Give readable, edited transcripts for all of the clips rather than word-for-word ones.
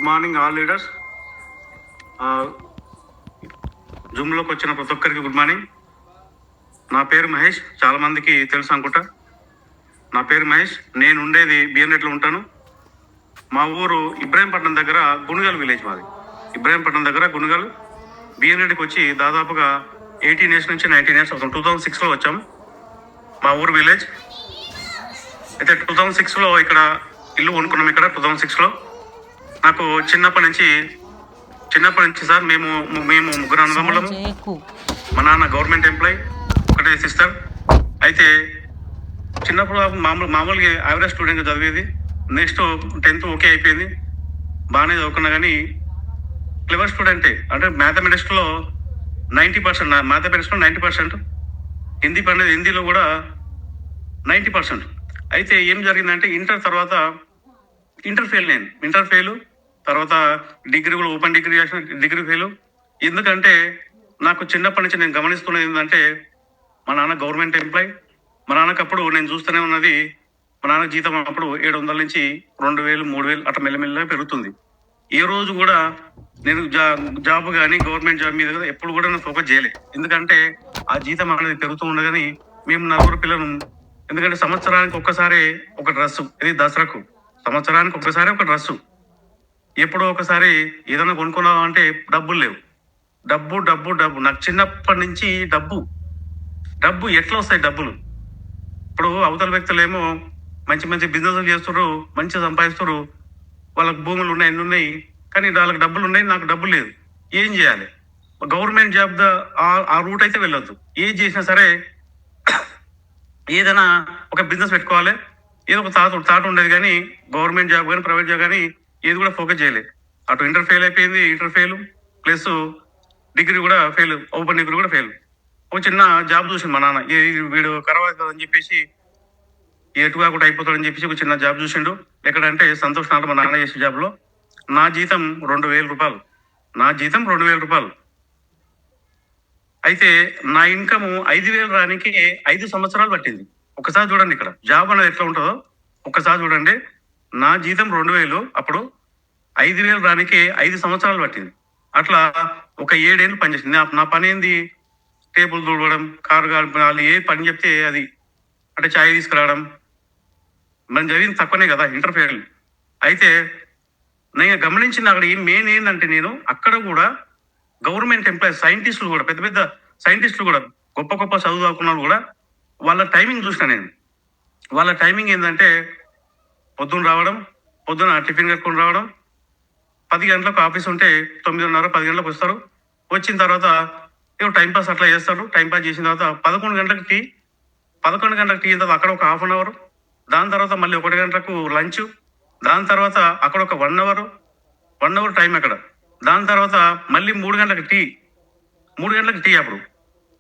Good morning all leaders. జూమ్లోకి వచ్చిన ప్రతి ఒక్కరికి గుడ్ మార్నింగ్. నా పేరు మహేష్, చాలా మందికి తెలుసు అనుకుంటా. నా పేరు మహేష్, నేను ఉండేది బిఎన్రెడ్లో ఉంటాను. మా ఊరు ఇబ్రాహీంపట్నం దగ్గర గుణగల్ విలేజ్ మాది. ఇబ్రాహీంపట్నం దగ్గర గుణగల్. బిఎన్రెడ్డికి వచ్చి దాదాపుగా 18 years నుంచి 19 years అవుతుంది. 2006లో వచ్చాము మా ఊరు విలేజ్. అయితే 2006లో ఇక్కడ ఇల్లు కొనుక్కున్నాం. ఇక్కడ 2006లో నాకు చిన్నప్పటి నుంచి సార్ మేము ముగ్గురు అన్నదమ్ములము. మా నాన్న గవర్నమెంట్ ఎంప్లాయ్, ఒకటే సిస్టర్. అయితే చిన్నప్పుడు మామూలుగా యావరేజ్ స్టూడెంట్ చదివేది. నెక్స్ట్ 10th ఓకే అయిపోయింది, బాగానే చదువుకున్నా. కానీ క్లెవర్ స్టూడెంటే. అంటే మ్యాథమెటిక్స్లో 90%, మ్యాథమెటిక్స్లో 90%, హిందీలో కూడా 90%. అయితే ఏం జరిగిందంటే ఇంటర్ తర్వాత ఇంటర్ ఫెయిల్, తర్వాత డిగ్రీ కూడా ఓపెన్ డిగ్రీ చేసిన, డిగ్రీ ఫెయిల్. ఎందుకంటే నాకు చిన్నప్పటి నుంచి నేను గమనిస్తున్నది ఏంటంటే మా నాన్న గవర్నమెంట్ ఎంప్లాయ్. మా నాన్నకు అప్పుడు నేను చూస్తూనే ఉన్నది, మా నాన్న జీతం అప్పుడు 700 నుంచి 2000, 3000 అట్లా మెల్లమెల్లగా పెరుగుతుంది. ఏ రోజు కూడా నేను జాబ్ కానీ గవర్నమెంట్ జాబ్ మీద ఎప్పుడు కూడా నేను ఫోకస్ చేయలేదు. ఎందుకంటే ఆ జీతం అనేది పెరుగుతూ ఉండదు. కానీ మేము 4 పిల్లలు. ఎందుకంటే సంవత్సరానికి ఒక్కసారి ఒక డ్రెస్సు, ఇది దసరాకు సంవత్సరానికి ఒక్కసారి ఒక డ్రెస్సు. ఎప్పుడో ఒకసారి ఏదైనా కొనుక్కున్నాం అంటే డబ్బులు లేవు. డబ్బు నాకు చిన్నప్పటి నుంచి డబ్బు ఎట్లా వస్తాయి డబ్బులు? ఇప్పుడు అవతల వ్యక్తులు ఏమో మంచి బిజినెస్ చేస్తున్నారు, మంచిగా సంపాదిస్తున్నారు, వాళ్ళకి భూములు ఉన్నాయి, ఎన్ని ఉన్నాయి, కానీ వాళ్ళకి డబ్బులు ఉన్నాయి, నాకు డబ్బులు లేదు. ఏం చేయాలి? గవర్నమెంట్ జాబ్ ఆ రూట్ అయితే వెళ్ళొద్దు. ఏం చేసినా సరే ఏదైనా ఒక బిజినెస్ పెట్టుకోవాలి. ఏదో ఒక థాట్ ఉండేది. కానీ గవర్నమెంట్ జాబ్ కానీ ప్రైవేట్ జాబ్ కానీ ఏది కూడా ఫోకస్ చేయలేదు. అటు ఇంటర్ ఫెయిల్ అయిపోయింది, ఇంటర్ ఫెయిల్ ప్లస్ డిగ్రీ కూడా ఫెయిల్, ఓపెన్ డిగ్రీ కూడా ఫెయిల్. ఒక చిన్న జాబ్ చూసింది మా నాన్న. వీడు ఖరాబ్ అవుతుందని చెప్పేసి, ఎటుగా కూడా అయిపోతాడని చెప్పేసి ఒక చిన్న జాబ్ చూసిండు. ఎక్కడంటే సంతోష్ నాట మా నాన్న చేసే జాబ్లో. నా జీతం 2000 రూపాయలు. నా జీతం 2000 రూపాయలు. అయితే నా ఇన్కమ్ 5000 రానికి 5 సంవత్సరాలు పట్టింది. ఒకసారి చూడండి ఇక్కడ జాబ్ అనేది ఎట్లా ఉంటుందో. ఒక్కసారి చూడండి, నా జీతం 2000, అప్పుడు 5000 రానికి 5 సంవత్సరాలు పట్టింది. అట్లా ఒక 7 ఏళ్ళు పనిచేసింది. నా పని ఏంది? టేబుల్ తుడవడం, కారు వాళ్ళు ఏ పని చెప్తే అది, అంటే ఛాయ్ తీసుకురావడం. మనం చదివింది తక్కువనే కదా, ఇంటర్ ఫెయిల్. అయితే నేను గమనించింది అక్కడ మెయిన్ ఏంటంటే, నేను అక్కడ కూడా గవర్నమెంట్ ఎంప్లాయీస్, సైంటిస్టులు కూడా, పెద్ద పెద్ద సైంటిస్టులు కూడా, గొప్ప చదువు కాకున్నారు కూడా, వాళ్ళ టైమింగ్ చూసిన నేను. వాళ్ళ టైమింగ్ ఏంటంటే పొద్దున్న రావడం, పొద్దున టిఫిన్ కట్టుకొని రావడం, 10 గంటలకు ఆఫీస్ ఉంటే 9:30, 10 గంటలకు వస్తారు. వచ్చిన తర్వాత ఏదో టైంపాస్ అట్లా చేస్తారు. టైంపాస్ చేసిన తర్వాత 11 గంటలకు టీ అయిన తర్వాత అక్కడ ఒక 1/2 hour, దాని తర్వాత మళ్ళీ 1 గంటలకు లంచ్, దాని తర్వాత అక్కడ ఒక 1 hour టైం అక్కడ. దాని తర్వాత మళ్ళీ 3 గంటలకు టీ. అప్పుడు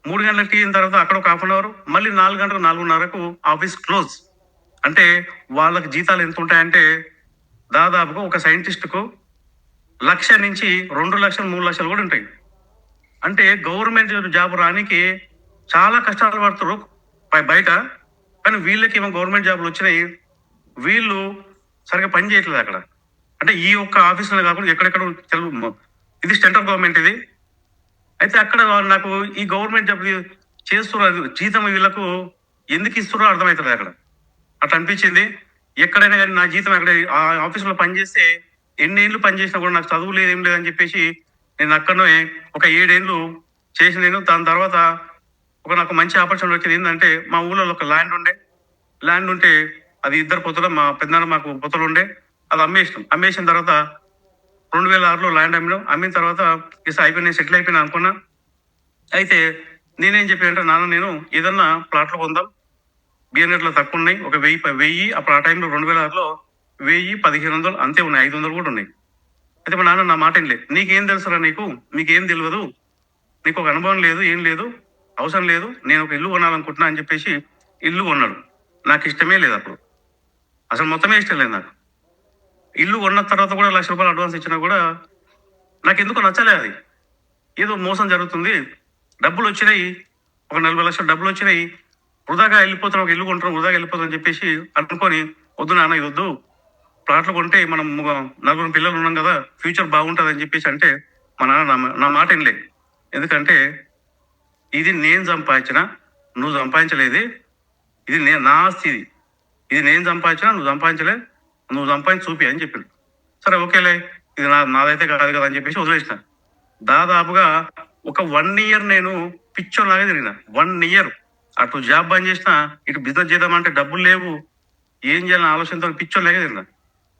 3 గంటలకు టీ అయిన తర్వాత అక్కడ ఒక 1/2 hour, మళ్ళీ 4 గంటలకు 4:30కు ఆఫీస్ క్లోజ్. అంటే వాళ్ళకి జీతాలు ఎంత ఉంటాయంటే దాదాపుగా ఒక సైంటిస్టుకు 1,00,000 నుంచి 2 లక్షలు 3 లక్షలు కూడా ఉంటాయి. అంటే గవర్నమెంట్ జాబ్ రానికి చాలా కష్టాలు పడుతున్నారు బయట. కానీ వీళ్ళకి ఏమో గవర్నమెంట్ జాబ్లు వచ్చినాయి, వీళ్ళు సరిగ్గా పని చేయట్లేదు అక్కడ. అంటే ఈ ఒక్క ఆఫీసులో కాకుండా ఎక్కడెక్కడ ఇది సెంట్రల్ గవర్నమెంట్ ఇది. అయితే అక్కడ నాకు ఈ గవర్నమెంట్ జాబ్ చేస్తున్నారు, జీతం వీళ్ళకు ఎందుకు ఇస్తున్నారో అర్థమవుతుంది అక్కడ. అట్లా అనిపించింది. ఎక్కడైనా కానీ నా జీతం అక్కడ ఆ ఆఫీసులో పనిచేస్తే ఎన్ని ఏళ్ళు పనిచేసినా కూడా నాకు చదువు లేదు, ఏం లేదని చెప్పేసి నేను అక్కడనే ఒక 7 ఏళ్ళు చేసి నేను. దాని తర్వాత నాకు మంచి ఆపర్చునిటీ వచ్చింది. ఏంటంటే మా ఊళ్ళో ఒక ల్యాండ్ ఉంటే అది 2 పొత్తులు, మా పెద్దనాన్న మాకు పొత్తులు ఉండే, అది అమ్మేసిన తర్వాత 2006లో ల్యాండ్ అమ్మిన తర్వాత అయిపోయి సెటిల్ అయిపోయినా అనుకున్నా. అయితే నేనేం చెప్పానంటే, నాన్న నేను ఏదన్నా ప్లాట్లు కొందాం, బిఎన్ఎట్లో తక్కువ ఉన్నాయి, ఒక 1000. అప్పుడు ఆ టైంలో 2006లో 1000, 1500 అంతే ఉన్నాయి, 500 కూడా ఉన్నాయి. అయితే మా నాన్న నా మాట ఏం లేదు. నీకేం తెలుసురా, మీకేం తెలియదు, నీకు ఒక అనుభవం లేదు, ఏం లేదు, అవసరం లేదు, నేను ఒక ఇల్లు కొనాలనుకుంటున్నా అని చెప్పేసి ఇల్లు కొన్నాడు. నాకు ఇష్టమే లేదు అప్పుడు, అసలు మొత్తమే ఇష్టం లేదు నాకు. ఇల్లు కొన్న తర్వాత కూడా 1,00,000 రూపాయలు అడ్వాన్స్ ఇచ్చినా కూడా నాకు ఎందుకు నచ్చలేదు. అది ఏదో మోసం జరుగుతుంది, డబ్బులు వచ్చినాయి, ఒక 40 లక్షలు డబ్బులు వచ్చినాయి, వృధాగా వెళ్ళిపోతాను, ఒక ఇల్లు కొంటాను, వృధాగా వెళ్ళిపోతాను అని చెప్పేసి అనుకొని, వద్దు నాన్న, ఇది వద్దు, ప్లాట్లు కొంటే మనం నలుగురు పిల్లలు ఉన్నాం కదా, ఫ్యూచర్ బాగుంటుంది అని చెప్పేసి అంటే మా నాన్న నా మాట వినలే. ఎందుకంటే ఇది నేను సంపాదించిన, నువ్వు సంపాదించలేదు. ఇది నా ఆస్తి. ఇది నేను సంపాదించిన, నువ్వు సంపాదించలే. నువ్వు సంపాదించి చూపి అని చెప్పిండు. సరే ఓకేలే, ఇది నాదైతే కాదు కదా అని చెప్పేసి వదిలేసిన. దాదాపుగా ఒక 1 ఇయర్ నేను పిచ్చోలాగా తిరిగిన. 1 ఇయర్ అటు జాబ్ బంద్ చేసిన, ఇటు బిజినెస్ చేద్దామంటే డబ్బులు లేవు. ఏం చేయాలని ఆలోచనతో పిచ్చోలాగా తిరిగిన.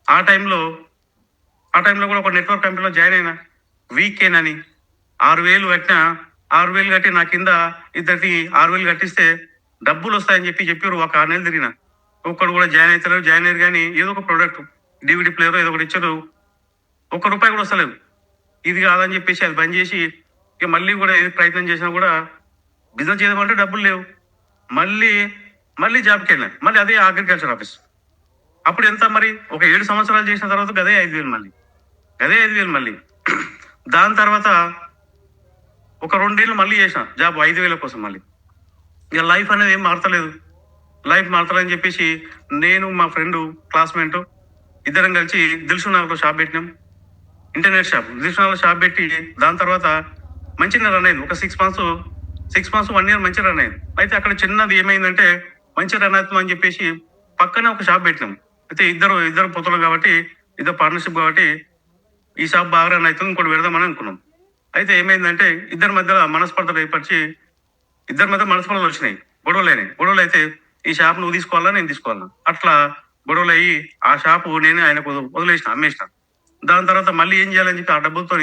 ఆ టైంలో కూడా ఒక నెట్వర్క్ కంపెనీలో జాయిన్ అయినా. వీకెండ్ అని 6,000 కట్టిన. 6,000 కట్టి నా కింద ఇద్దరికి 6,000 కట్టిస్తే డబ్బులు వస్తాయని చెప్పారు. ఒక 6 నెలలు తిరిగిన. ఒక్కడు కూడా జాయిన్ అవుతారు. జాయిన్ అయ్యారు కానీ ఏదో ఒక ప్రోడక్ట్, డివిడి ప్లేయర్ ఏదో ఒకటి ఇచ్చారు. ₹1 కూడా వస్తలేదు. ఇది కాదని చెప్పేసి అది బంద్ చేసి ఇక మళ్ళీ కూడా ఏది ప్రయత్నం చేసినా కూడా బిజినెస్ చేయమంటే డబ్బులు లేవు. మళ్ళీ జాబ్కి వెళ్ళాను. మళ్ళీ అదే అగ్రికల్చర్ ఆఫీస్. అప్పుడు ఎంత మరి, ఒక 7 సంవత్సరాలు చేసిన తర్వాత గదే 5,000 మళ్ళీ. దాని తర్వాత ఒక 2 ఏళ్ళు మళ్ళీ చేసిన జాబ్ 5,000 కోసం మళ్ళీ. ఇక లైఫ్ అనేది ఏం మారతలేదు. అని చెప్పేసి నేను మా ఫ్రెండ్ క్లాస్మేట్ ఇద్దరం కలిసి దిల్సుఖ్నగర్లో షాప్ పెట్టినాం. Internet shop. దిల్సుఖ్నగర్లో షాప్ పెట్టి దాని తర్వాత మంచిగా రన్ అయింది. ఒక 6 మంత్స్ 1 ఇయర్ మంచిగా రన్ అయింది. అయితే అక్కడ చిన్నది ఏమైందంటే మంచిగా రన్ అవుతుంది అని చెప్పేసి పక్కనే ఒక షాప్ పెట్టినాం. అయితే ఇద్దరు పొత్తులు కాబట్టి, ఇద్దరు పార్ట్నర్షిప్ కాబట్టి ఈ షాప్ బాగా రన్ అవుతుంది, ఇంకోటి పెడదామని అనుకున్నాం. అయితే ఏమైందంటే ఇద్దరి మధ్యలో మనస్పర్ధలు వచ్చినాయి. గొడవలు అయితే ఈ షాప్ నువ్వు తీసుకోవాలా, నేను తీసుకోవాలా, అట్లా గొడవలు అయ్యి ఆ షాపు నేను ఆయనకు వదిలేసిన, అమ్మేసిన. దాని తర్వాత మళ్ళీ ఏం చేయాలని చెప్పి ఆ డబ్బులతో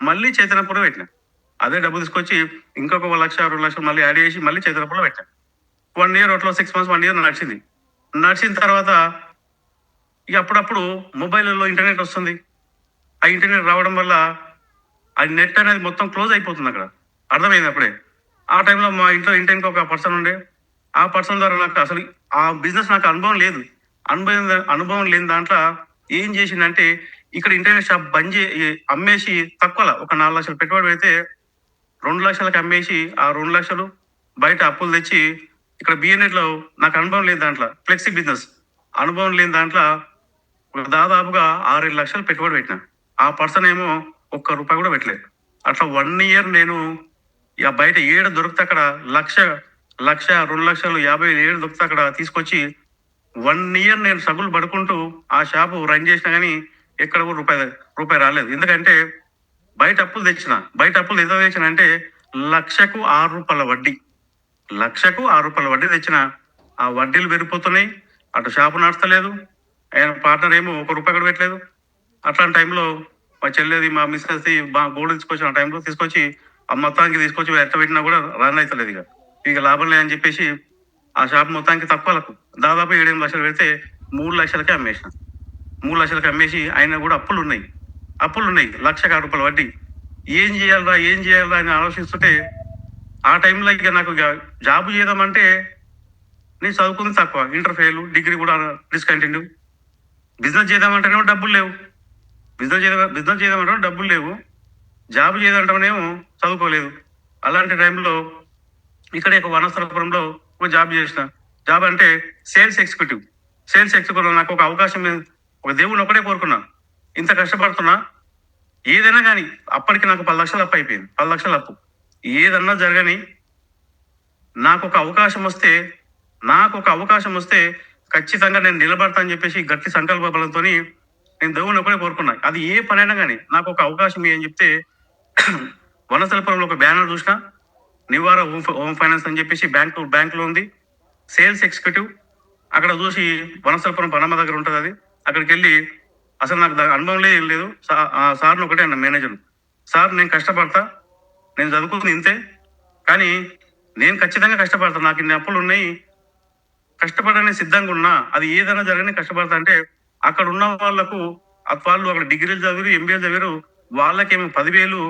మళ్ళీ చైతన్యపురం పెట్టిన. అదే డబ్బు తీసుకొచ్చి ఇంకొక 1,00,000 2 లక్షలు మళ్ళీ యాడ్ చేసి మళ్ళీ చైతన్యపురం పెట్టాను. 1 ఇయర్ అట్లా 6 మంత్స్ 1 ఇయర్ నడిచింది. నడిచిన తర్వాత ఇక అప్పుడప్పుడు మొబైల్లో ఇంటర్నెట్ వస్తుంది. ఆ ఇంటర్నెట్ రావడం వల్ల ఆ నెట్ అనేది మొత్తం క్లోజ్ అయిపోతుంది. అక్కడ అర్థమైంది అప్పుడే. ఆ టైంలో మా ఇంటికి ఒక పర్సన్ ఉండే. ఆ పర్సన్ ద్వారా నాకు అసలు ఆ బిజినెస్ నాకు అనుభవం లేదు. అనుభవం లేని దాంట్లో ఏం చేసిందంటే ఇక్కడ ఇంటర్నెట్ షాప్ అమ్మేసి తక్కువలా ఒక 4 లక్షలు పెట్టుబడి పెడితే 2 లక్షలకు అమ్మేసి ఆ 2 లక్షలు బయట అప్పులు తెచ్చి ఇక్కడ బిఎన్ఎట్ లో నాకు అనుభవం లేదు దాంట్లో, ఫ్లెక్సీ బిజినెస్ అనుభవం లేని దాంట్లో దాదాపుగా 6-7 లక్షలు పెట్టుబడి పెట్టిన. ఆ పర్సన్ ఏమో ₹1 కూడా పెట్టలేదు. అట్లా 1 ఇయర్ నేను ఇక బయట ఏడు దొరికితే అక్కడ 1,00,000, 2,50,000 దొరికితే అక్కడ తీసుకొచ్చి 1 ఇయర్ నేను సగులు పడుకుంటూ ఆ షాపు రన్ చేసినా కానీ ఎక్కడ కూడా రూపాయి రాలేదు. ఎందుకంటే బయట అప్పులు తెచ్చిన ఎంత తెచ్చిన అంటే లక్షకు ₹6 వడ్డీ. ₹6 తెచ్చిన. ఆ వడ్డీలు పెరిగిపోతున్నాయి. అటు షాపు నడస్తలేదు. ఆయన పార్ట్నర్ ఏమో ₹1 కూడా పెట్టలేదు. అట్లాంటి టైంలో మా చెల్లెది మా మిస్సెస్ గోల్డ్ తీసుకొచ్చిన టైంలో తీసుకొచ్చి ఆ మొత్తానికి తీసుకొచ్చి ఎట్ట పెట్టినా కూడా రన్ అవుతలేదు. ఇక లాభం లేదని చెప్పేసి ఆ షాప్ మొత్తానికి తక్కువలకు దాదాపు 7-8 లక్షలు పెడితే 3 లక్షలకే అమ్మేసిన. 3 లక్షలకి అమ్మేసి ఆయన కూడా అప్పులు ఉన్నాయి. ₹1,06 వడ్డీ. ఏం చేయాలరా అని ఆలోచిస్తుంటే ఆ టైంలో ఇక నాకు జాబ్ చేద్దామంటే నేను చదువుకుంది తక్కువ, ఇంటర్ ఫెయిల్, డిగ్రీ కూడా డిస్కంటిన్యూ. బిజినెస్ చేద్దామంటేనేమో డబ్బులు లేవు. జాబ్ చేద్దామంటేనేమో చదువుకోలేదు. అలాంటి టైంలో ఇక్కడే ఒక వనస్థలపురంలో ఒక జాబ్ చేసిన. జాబ్ అంటే సేల్స్ ఎగ్జిక్యూటివ్. నాకు ఒక అవకాశం, ఒక దేవుడిని ఒకటే కోరుకున్నా. ఇంత కష్టపడుతున్నా ఏదైనా కానీ అప్పటికి నాకు 10 లక్షలు అప్పు అయిపోయింది. 10 లక్షల అప్పు. ఏదన్నా జరగని నాకు ఒక అవకాశం వస్తే ఖచ్చితంగా నేను నిలబడతా అని చెప్పేసి గట్టి సంకల్ప బలంతో నేను దేవుడిని ఒకటే కోరుకున్నా. అది ఏ పనైనా కానీ నాకు ఒక అవకాశం అని చెప్తే వనస్థలపురంలో ఒక బ్యానర్ చూసిన, నివార హోమ్ ఫైనాన్స్ అని చెప్పేసి బ్యాంకులో ఉంది, సేల్స్ ఎగ్జిక్యూటివ్. అక్కడ చూసి వనస్థలపురం పనమ్మ దగ్గర ఉంటుంది అది. అక్కడికి వెళ్ళి అసలు నాకు అనుభవం లేదు. సార్ని ఒకటే అన్న మేనేజర్, సార్ నేను కష్టపడతా, నేను చదువుకుంది ఇంతే, కానీ నేను ఖచ్చితంగా కష్టపడతా, నాకు ఇన్ని అప్పులు ఉన్నాయి, కష్టపడడానికి సిద్ధంగా ఉన్నా, అది ఏదైనా జరగని కష్టపడతా అంటే అక్కడ ఉన్న వాళ్ళు అక్కడ డిగ్రీలు చదివారు, ఎంబీఏ చదివారు, వాళ్ళకేమో 10,000,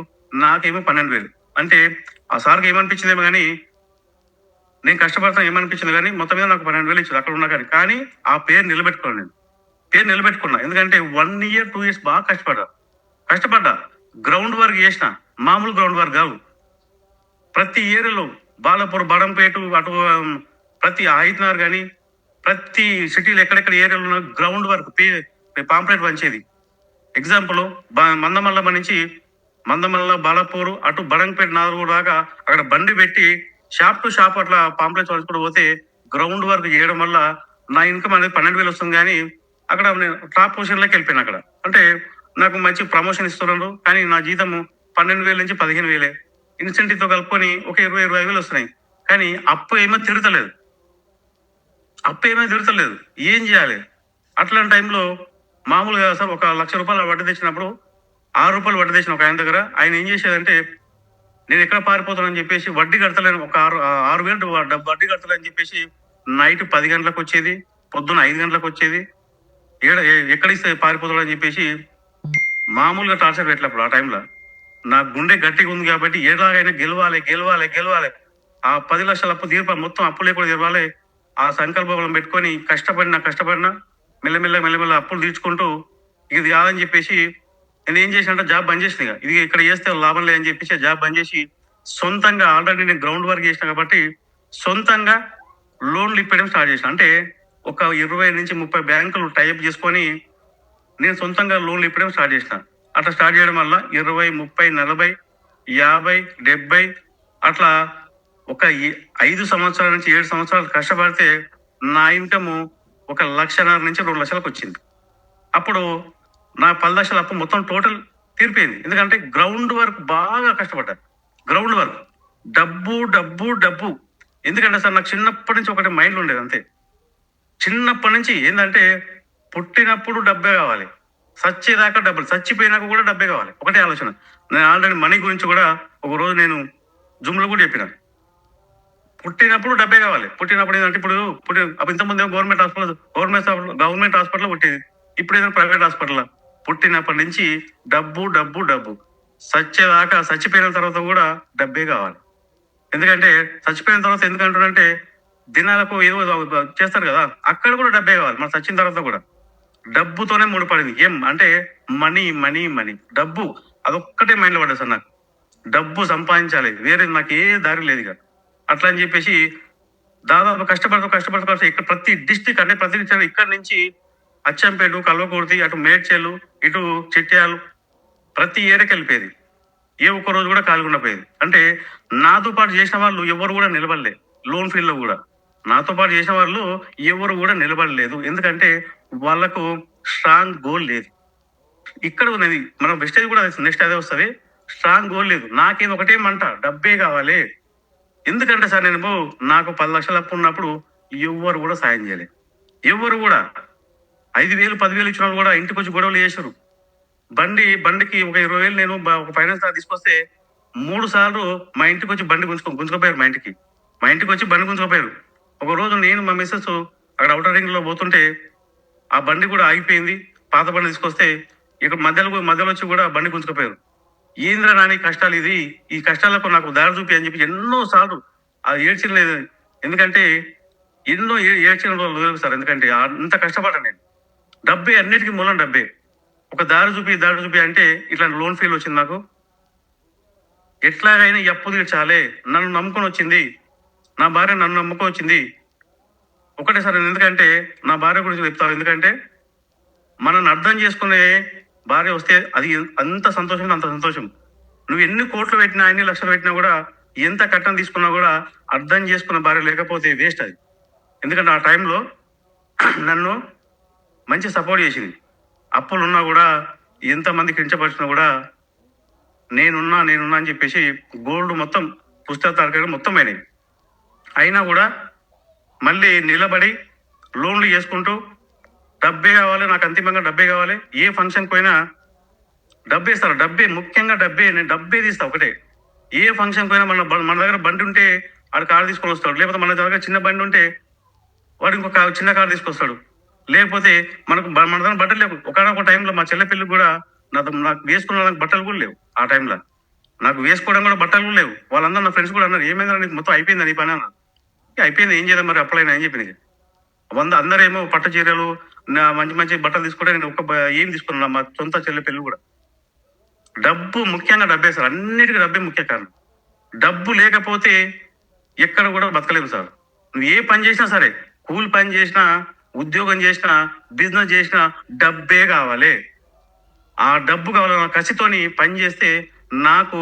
నాకేమో 12,000. అంటే ఆ సార్కి ఏమనిపించిందేమో కానీ నేను కష్టపడతాను ఏమనిపించింది కానీ మొత్తం మీద నాకు 12,000 ఇచ్చారు అక్కడ ఉన్నా కానీ ఆ పేరు నిలబెట్టుకున్నా. ఎందుకంటే 1 ఇయర్ 2 ఇయర్స్ బాగా కష్టపడ్డా. గ్రౌండ్ వర్క్ చేసిన, మామూలు గ్రౌండ్ వర్క్ కాదు. ప్రతి ఏరియాలో బాలపూర్, బడంపేట, అటు ప్రతి ఆయిత్నార్ కానీ ప్రతి సిటీలో ఎక్కడెక్కడ ఏరియాలో ఉన్న గ్రౌండ్ వర్క్ పాంప్లెట్ పంచేది. ఎగ్జాంపుల్ మందమల్ల నుంచి మందమల్ల బాలాపూర్ అటు బడంగపేట నాగూర్ దాకా అక్కడ బండి పెట్టి షాప్ టు షాప్ అట్లా పాంప్లెట్స్ పంచుకుంటూ పోతే గ్రౌండ్ వర్క్ చేయడం వల్ల నా ఇన్కమ్ అనేది 12,000 వస్తుంది. కానీ అక్కడ నేను టాప్ పొజిషన్లోకి వెళ్ళిపోయాను. అక్కడ అంటే నాకు మంచి ప్రమోషన్ ఇస్తున్నారు, కానీ నా జీతం 12,000 నుంచి 15,000 ఇన్సెంటివ్ తో కలుపుకొని ఒక 20,000-25,000 వస్తున్నాయి. కానీ అప్పు ఏమో తిడతలేదు. ఏం చేయాలి? అట్లాంటి టైంలో మామూలుగా సార్ ఒక ₹1,00,000 వడ్డీ తెచ్చినప్పుడు ₹6 వడ్డీ తెచ్చిన ఒక ఆయన దగ్గర, ఆయన ఏం చేసేదంటే నేను ఎక్కడ పారిపోతానని చెప్పేసి వడ్డీ కడతలేను, ఒక 6,000 వడ్డీ కడతలేని చెప్పేసి నైట్ 10 గంటలకు వచ్చేది, పొద్దున 5 గంటలకు వచ్చేది. ఎక్కడిస్తే పారిపోతాడని చెప్పేసి మామూలుగా టార్చర్ పెట్టినప్పుడు ఆ టైంలో నా గుండె గట్టిగా ఉంది కాబట్టి ఎలాగైనా గెలవాలి. ఆ 10 లక్షల అప్పు మొత్తం అప్పు లేకుండా తీరవాలి. ఆ సంకల్పం పెట్టుకొని కష్టపడినా మెల్లమెల్ల అప్పులు తీర్చుకుంటూ ఇది కాదని చెప్పేసి నేను ఏం చేసినంటే జాబ్ బంద్ చేసిన. ఇది ఇక్కడ చేస్తే లాభం లేదని చెప్పేసి జాబ్ బంద్ చేసి సొంతంగా ఆల్రెడీ నేను గ్రౌండ్ వర్క్ చేసిన కాబట్టి సొంతంగా లోన్లు ఇప్పడం స్టార్ట్ చేసిన. అంటే ఒక 20 నుంచి 30 బ్యాంకులు టైప్ చేసుకొని నేను సొంతంగా లోన్లు ఇప్పడం స్టార్ట్ చేసిన. అట్లా స్టార్ట్ చేయడం వల్ల 20, 30, 40, 50, 70 అట్లా ఒక 5 సంవత్సరాల నుంచి 7 సంవత్సరాలు కష్టపడితే నా ఇన్కమ్ ఒక 1,50,000 నుంచి 2 లక్షలకు వచ్చింది. అప్పుడు నా 10 లక్షల అప్పు మొత్తం టోటల్ తీరిపోయింది. ఎందుకంటే గ్రౌండ్ వర్క్ బాగా కష్టపడ్డాను. గ్రౌండ్ వర్క్ డబ్బు. ఎందుకంటే సార్ నాకు చిన్నప్పటి నుంచి ఒకటి మైండ్లో ఉండేది అంతే. చిన్నప్పటి నుంచి ఏంటంటే పుట్టినప్పుడు డబ్బే కావాలి, సచ్చేదాకా డబ్బులు, చచ్చిపోయినాక కూడా డబ్బే కావాలి, ఒకటే ఆలోచన. నేను ఆల్రెడీ మనీ గురించి కూడా ఒక రోజు నేను జూమ్లో కూడా చెప్పిన. పుట్టినప్పుడు డబ్బే కావాలి. పుట్టినప్పుడు ఏంటంటే అప్పుడు ఇంతకుముందు గవర్నమెంట్ హాస్పిటల్ పుట్టేది, ఇప్పుడు ఏదైనా ప్రైవేట్ హాస్పిటల్. పుట్టినప్పటి నుంచి డబ్బు. చచ్చిపోయిన తర్వాత కూడా డబ్బే కావాలి. ఎందుకంటే చచ్చిపోయిన తర్వాత ఎందుకంటారంటే దినాలకు ఏదో చేస్తారు కదా, అక్కడ కూడా డబ్బే కావాలి. మన చచ్చిన తర్వాత కూడా డబ్బుతోనే ముడిపడింది. ఏం అంటే మనీ డబ్బు, అదొక్కటే మైండ్లో పడ్డది సార్ నాకు. డబ్బు సంపాదించాలి, వేరే నాకు ఏ దారి లేదు ఇక. అట్లా అని చెప్పేసి దాదాపు కష్టపడుతూ ఇక్కడ ప్రతి డిస్టిక్ అంటే ప్రతి ఇక్కడ నుంచి అచ్చంపేట, కల్వకుర్తి, అటు మేడ్చల్, ఇటు చిట్యాలు ప్రతి ఏరియాకి వెళ్ళిపోయేది. ఏ ఒక్క రోజు కూడా ఖాళీ ఉండపోయేది. అంటే నాతో పాటు చేసిన వాళ్ళు ఎవరు కూడా నిలబడలేదు. లోన్ ఫీల్డ్ లో కూడా నాతో పాటు చేసిన వాళ్ళు ఎవరు కూడా నిలబడలేదు. ఎందుకంటే వాళ్ళకు స్ట్రాంగ్ గోల్ లేదు. ఇక్కడ ఉన్నది మనం వెస్టేజ్ కూడా నెక్స్ట్ అదే వస్తుంది. స్ట్రాంగ్ గోల్ లేదు. నాకేది ఒకటేమంట, డబ్బే కావాలి. ఎందుకంటే సార్ నాకు 10 లక్షల అప్పు ఉన్నప్పుడు ఎవరు కూడా సాయం చేయలేదు. ఎవరు కూడా 5,000, 10,000 ఇచ్చిన వాళ్ళు కూడా ఇంటికి వచ్చి గొడవలు చేశారు. బండికి ఒక 20,000 నేను ఒక ఫైనాన్స్ తీసుకొస్తే 3 సార్లు మా ఇంటికి వచ్చి బండి గుంజుకోపోయారు. మా ఇంటికి వచ్చి బండి గుంజుకోపోయారు. ఒక రోజు నేను మా మిస్సెస్ అక్కడ అవుటర్ రింగ్ లో పోతుంటే ఆ బండి కూడా ఆగిపోయింది. పాత బండి తీసుకొస్తే ఇక్కడ మధ్యలో వచ్చి కూడా బండి గుంజుకోపోయారు. ఏంద్ర నాని కష్టాలు ఇది, ఈ కష్టాలకు నాకు దారి చూపి అని చెప్పి ఎన్నో సార్లు అది ఏడ్చిన లేదు. ఎందుకంటే ఎన్నో ఏడ్చిన రోజులు సార్. ఎందుకంటే అంత కష్టపడ్డాను నేను. డబ్బే అన్నిటికీ మూలం డబ్బే. ఒక దారి చూపి అంటే ఇట్లాంటి లోన్ ఫీల్ వచ్చింది నాకు. ఎట్లాగైనా ఈ అప్పు తీర్చాలే, నన్ను నమ్ముకొని వచ్చింది, నా భార్య నన్ను నమ్ముకొని వచ్చింది. ఒకటే సార్, ఎందుకంటే నా భార్య గురించి చెప్తాను. ఎందుకంటే మనల్ని అర్థం చేసుకునే భార్య వస్తే అది అంత సంతోషం. నువ్వు ఎన్ని కోట్లు పెట్టినా, ఎన్ని లక్షలు పెట్టినా కూడా, ఎంత కట్టం తీసుకున్నా కూడా అర్థం చేసుకున్న భార్య లేకపోతే వేస్ట్ అది. ఎందుకంటే ఆ టైంలో నన్ను మంచి సపోర్ట్ చేసింది. అప్పులు ఉన్నా కూడా, ఎంతమంది కించపరిచినా కూడా నేనున్నా అని చెప్పేసి గోల్డ్ మొత్తం పుస్తకాలు మొత్తం అయినా కూడా మళ్ళీ నిలబడి లోన్లు చేసుకుంటూ డబ్బే కావాలి, నాకు అంతిమంగా డబ్బే కావాలి. ఏ ఫంక్షన్కి పోయినా డబ్బే ఇస్తారు. ముఖ్యంగా నేను డబ్బే తీస్తా ఒకటే. ఏ ఫంక్షన్కి పోయినా మన దగ్గర బండి ఉంటే వాడు కారు తీసుకొని వస్తాడు. లేకపోతే మన దగ్గర చిన్న బండి ఉంటే వాడు ఇంకొక చిన్న కారు తీసుకొస్తాడు. లేకపోతే మన దగ్గర బట్టలు లేవు. ఒకనొక టైంలో మా చెల్లె పెళ్ళికి కూడా నాకు వేసుకున్న బట్టలు కూడా లేవు. ఆ టైంలో నాకు వేసుకోవడం కూడా బట్టలు కూడా లేవు. వాళ్ళందరూ నా ఫ్రెండ్స్ కూడా అన్నారు, ఏమైందా నీకు మొత్తం అయిపోయింది నీ పని అన్నారు. అయిపోయింది, ఏం చేద్దాం మరి అప్లైనా అని చెప్పింది. అందరేమో పట్టు చీరలు, మంచి బట్టలు తీసుకుంటే నేను ఏం తీసుకున్నా. మా సొంత చెల్లె పెళ్ళి కూడా ముఖ్యంగా డబ్బే సార్. అన్నిటికీ డబ్బే ముఖ్య కారణం. డబ్బు లేకపోతే ఎక్కడ కూడా బతకలేము సార్. నువ్వు ఏ పని చేసినా సరే, కూలి పని చేసినా ఉద్యోగం చేసినా, బిజినెస్ చేసినా డబ్బే కావాలి. ఆ డబ్బు కావాలన్న కసితోని పని చేస్తే నాకు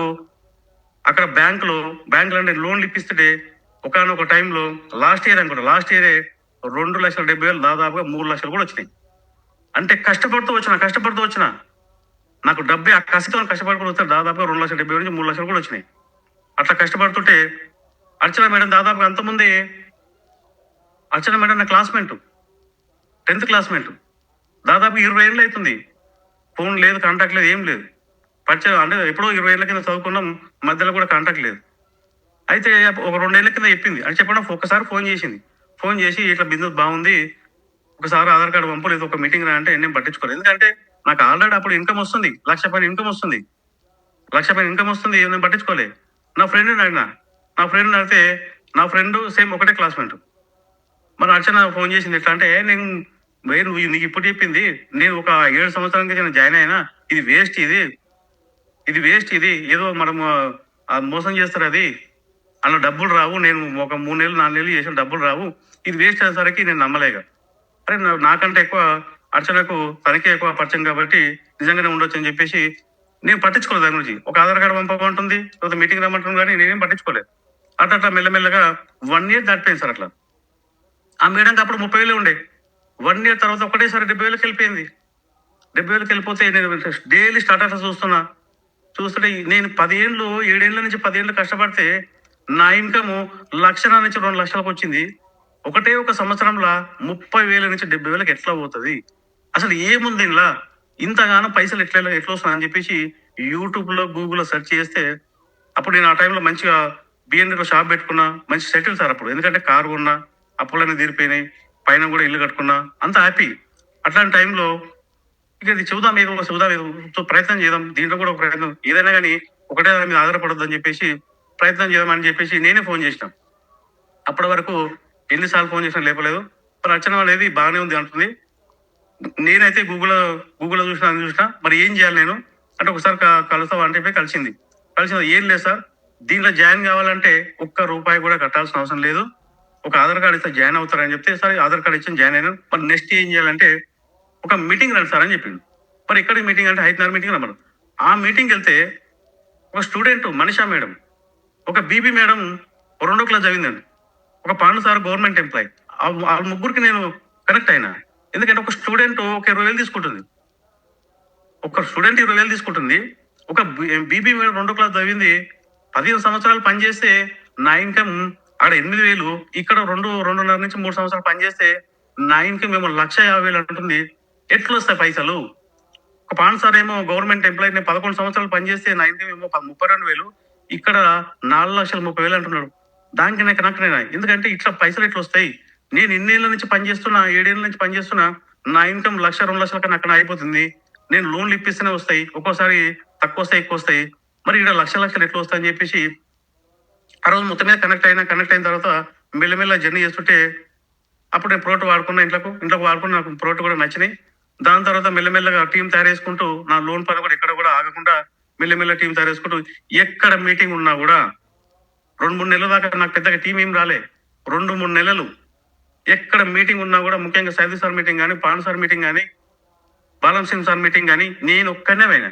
అక్కడ బ్యాంకులో నేను లోన్లు ఇప్పిస్తుంటే ఒకానొక టైంలో లాస్ట్ ఇయర్ అనుకుంటా, లాస్ట్ ఇయరే 2,70,000 దాదాపుగా 3,00,000 కూడా వచ్చినాయి. అంటే కష్టపడుతూ వచ్చిన నాకు డబ్బే ఆ కసితో కష్టపడుకుంటూ వస్తే దాదాపుగా 2,70,000 నుంచి 3,00,000 కూడా వచ్చినాయి. అట్లా కష్టపడుతుంటే అర్చన మేడం దాదాపుగా అంతకుముందే అర్చన మేడం నా క్లాస్మేట్, 10th క్లాస్మేట్. దాదాపు 20 ఏళ్ళు అవుతుంది. ఫోన్ లేదు, కాంటాక్ట్ లేదు, ఏం లేదు. పరిచయం అంటే ఎప్పుడో 20 ఏళ్ల కింద చదువుకున్నాం. మధ్యలో కూడా కాంటాక్ట్ లేదు. అయితే ఒక 2 ఏళ్ల కింద చెప్పింది. అని చెప్పడం ఒక్కసారి ఫోన్ చేసింది. ఫోన్ చేసి ఇట్లా బిజినెస్ బాగుంది. ఒకసారి ఆధార్ కార్డు పంపు, లేదు ఒక మీటింగ్ రా అంటే నేను పట్టించుకోలేదు. ఎందుకంటే నాకు ఆల్రెడీ అప్పుడు ఇన్కమ్ వస్తుంది. 1,00,000 పైన ఇన్కమ్ వస్తుంది. 1,00,000 పైన ఇన్కమ్ వస్తుంది. నేను పట్టించుకోలేదు. నా ఫ్రెండ్‌ని అడిగినా. నా ఫ్రెండ్‌ని అడిగితే నా ఫ్రెండ్ సేమ్ ఒకటే క్లాస్‌మేట్. మరి అర్చన ఫోన్ చేసింది ఎట్లా అంటే, నేను నువ్వు నీకు ఇప్పుడు చెప్పింది. నేను ఒక 7 సంవత్సరాల నుంచి నేను జాయిన్ అయినా. ఇది వేస్ట్ ఇది. ఇది వేస్ట్ ఇది. ఏదో మనము మోసం చేస్తారు అది. అందులో డబ్బులు రావు. నేను ఒక 3 నెలలు 4 నెలలు చేసిన డబ్బులు రావు. ఇది వేస్ట్ అయ్యేసరికి నేను నమ్మలేక. అరే నాకంటే ఎక్కువ అర్చనకు తనకే ఎక్కువ పరిచయం కాబట్టి నిజంగానే ఉండొచ్చు అని చెప్పేసి నేను పట్టించుకోలేదు దాని గురించి. ఒక ఆధార్ కార్డు పంపమంటుంది, లేకపోతే మీటింగ్ రమ్మంటుంది, కానీ నేనేం పట్టించుకోలేదు. అట్లా మెల్లమెల్లగా 1 ఇయర్ దాటిపోయింది సార్ అట్లా. ఆ మేడంకి అప్పుడు 30,000 ఉండే. 1 ఇయర్ తర్వాత ఒకటేసారి 70,000కి వెళ్ళిపోయింది. 70,000కి వెళ్ళిపోతే నేను డైలీ స్టాటస్ చూస్తుంటే నేను 10 ఏళ్ళు 7 ఏళ్ల నుంచి 10 ఏళ్ళు కష్టపడితే నా ఇన్కమ్ 1,00,000 నుంచి 2,00,000కి వచ్చింది. ఒకటే ఒక సంవత్సరంలో 30,000 నుంచి 70,000కి ఎట్లా పోతుంది? అసలు ఏముంది ఇందులో? ఇంతగానో పైసలు ఎట్లా వస్తున్నాయి అని చెప్పేసి యూట్యూబ్లో, గూగుల్లో సెర్చ్ చేస్తే అప్పుడు నేను ఆ టైంలో మంచిగా బిఎన్‌లో షాప్ పెట్టుకున్నా. మంచి సెటిల్ సార్ అప్పుడు. ఎందుకంటే కారు కొన్నా, అప్పులన్నీ తీరిపోయినాయి. పైన కూడా ఇల్లు కట్టుకున్నా. అంతా హ్యాపీ. అట్లాంటి టైంలో ఇక ఇది చూద్దాం ఏదో ప్రయత్నం చేద్దాం. దీంట్లో కూడా ఒక ప్రయత్నం ఏదైనా కానీ ఒకటే దాని మీద ఆధారపడొద్దు అని చెప్పేసి ప్రయత్నం చేద్దాం అని చెప్పేసి నేనే ఫోన్ చేసిన. అప్పటి వరకు ఎన్నిసార్లు ఫోన్ చేసినా లేపలేదు. మరి అర్చన అనేది బాగానే ఉంది అంటుంది. నేనైతే గూగుల్లో చూసినా మరి ఏం చేయాలి నేను అంటే ఒకసారి కలుస్తావా అంటే పోయి కలిసింది. ఏం లేదు సార్, దీంట్లో జాయిన్ కావాలంటే ఒక్క రూపాయి కూడా కట్టాల్సిన అవసరం లేదు. ఒక ఆధార్ కార్డు ఇస్తే జాయిన్ అవుతారని చెప్తే సరే ఆధార్ కార్డు ఇచ్చి జాయిన్ అయినాను. మరి నెక్స్ట్ ఏం చేయాలంటే ఒక మీటింగ్ రండి సార్ అని చెప్పిండు. మరి ఎక్కడికి మీటింగ్ అంటే హైదరాబాద్ మీటింగ్ రమ్మను. ఆ మీటింగ్కి వెళ్తే ఒక స్టూడెంట్ మనీషా మేడం, ఒక బీబీ మేడం 2వ క్లాస్ చదివిందండి, ఒక పాండు సార్ గవర్నమెంట్ ఎంప్లాయ్. ఆ ముగ్గురికి నేను కనెక్ట్ అయినా. ఎందుకంటే ఒక స్టూడెంట్ ఒక 20,000 తీసుకుంటుంది. ఒక బీబీ మేడం 2వ క్లాస్ చదివింది. 15 సంవత్సరాలు పనిచేస్తే నా ఇన్కమ్ ఆడ 8,000, ఇక్కడ 2.5 నుంచి 3 సంవత్సరాలు పనిచేస్తే నా ఇన్కమ్ ఏమో 1,50,000 అంటుంది. ఎట్లా వస్తాయి పైసలు? ఒక పాన్ సార్ ఏమో గవర్నమెంట్ ఎంప్లాయీ, నేను 11 సంవత్సరాలు పనిచేస్తే నా ఇన్కమ్ ఏమో 32,000, ఇక్కడ 4,30,000 అంటున్నాడు. దానికి నేను కనెక్ట్ అయినా. ఎందుకంటే ఇట్లా పైసలు ఎట్లా వస్తాయి? నేను ఇన్నేళ్ల నుంచి పనిచేస్తున్నా, 7 ఏళ్ల నుంచి పనిచేస్తున్నా. నా ఇన్కమ్ 1,00,000, 2,00,000 కన్నా అక్కడ అయిపోతుంది. నేను లోన్లు ఇప్పిస్తేనే వస్తాయి. ఒక్కోసారి తక్కువ వస్తాయి, ఎక్కువ వస్తాయి. మరి ఇక్కడ లక్షలు ఎట్లా వస్తాయని చెప్పేసి ఆ రోజు మొత్తం మీద కనెక్ట్ అయిన తర్వాత మెల్లమెల్ల జర్నీ చేస్తుంటే అప్పుడు నేను ప్రోడక్ట్ వాడుకున్నా. ఇంట్లోకి వాడుకున్న నాకు ప్రోడక్ట్ కూడా నచ్చినాయి. దాని తర్వాత మెల్లమెల్లగా టీం తయారు చేసుకుంటూ నా లోన్ పని కూడా ఎక్కడ కూడా ఆగకుండా మెల్లమెల్ల టీం తయారు చేసుకుంటూ ఎక్కడ మీటింగ్ ఉన్నా కూడా 2-3 నెలల దాకా నాకు పెద్దగా టీం ఏం రాలే. 2-3 నెలలు ఎక్కడ మీటింగ్ ఉన్నా కూడా, ముఖ్యంగా సైదీ సార్ మీటింగ్ కానీ, పాన్ సార్ మీటింగ్ కానీ, బాలం సింగ్ సార్ మీటింగ్ కానీ నేను ఒక్కనే పోయినా.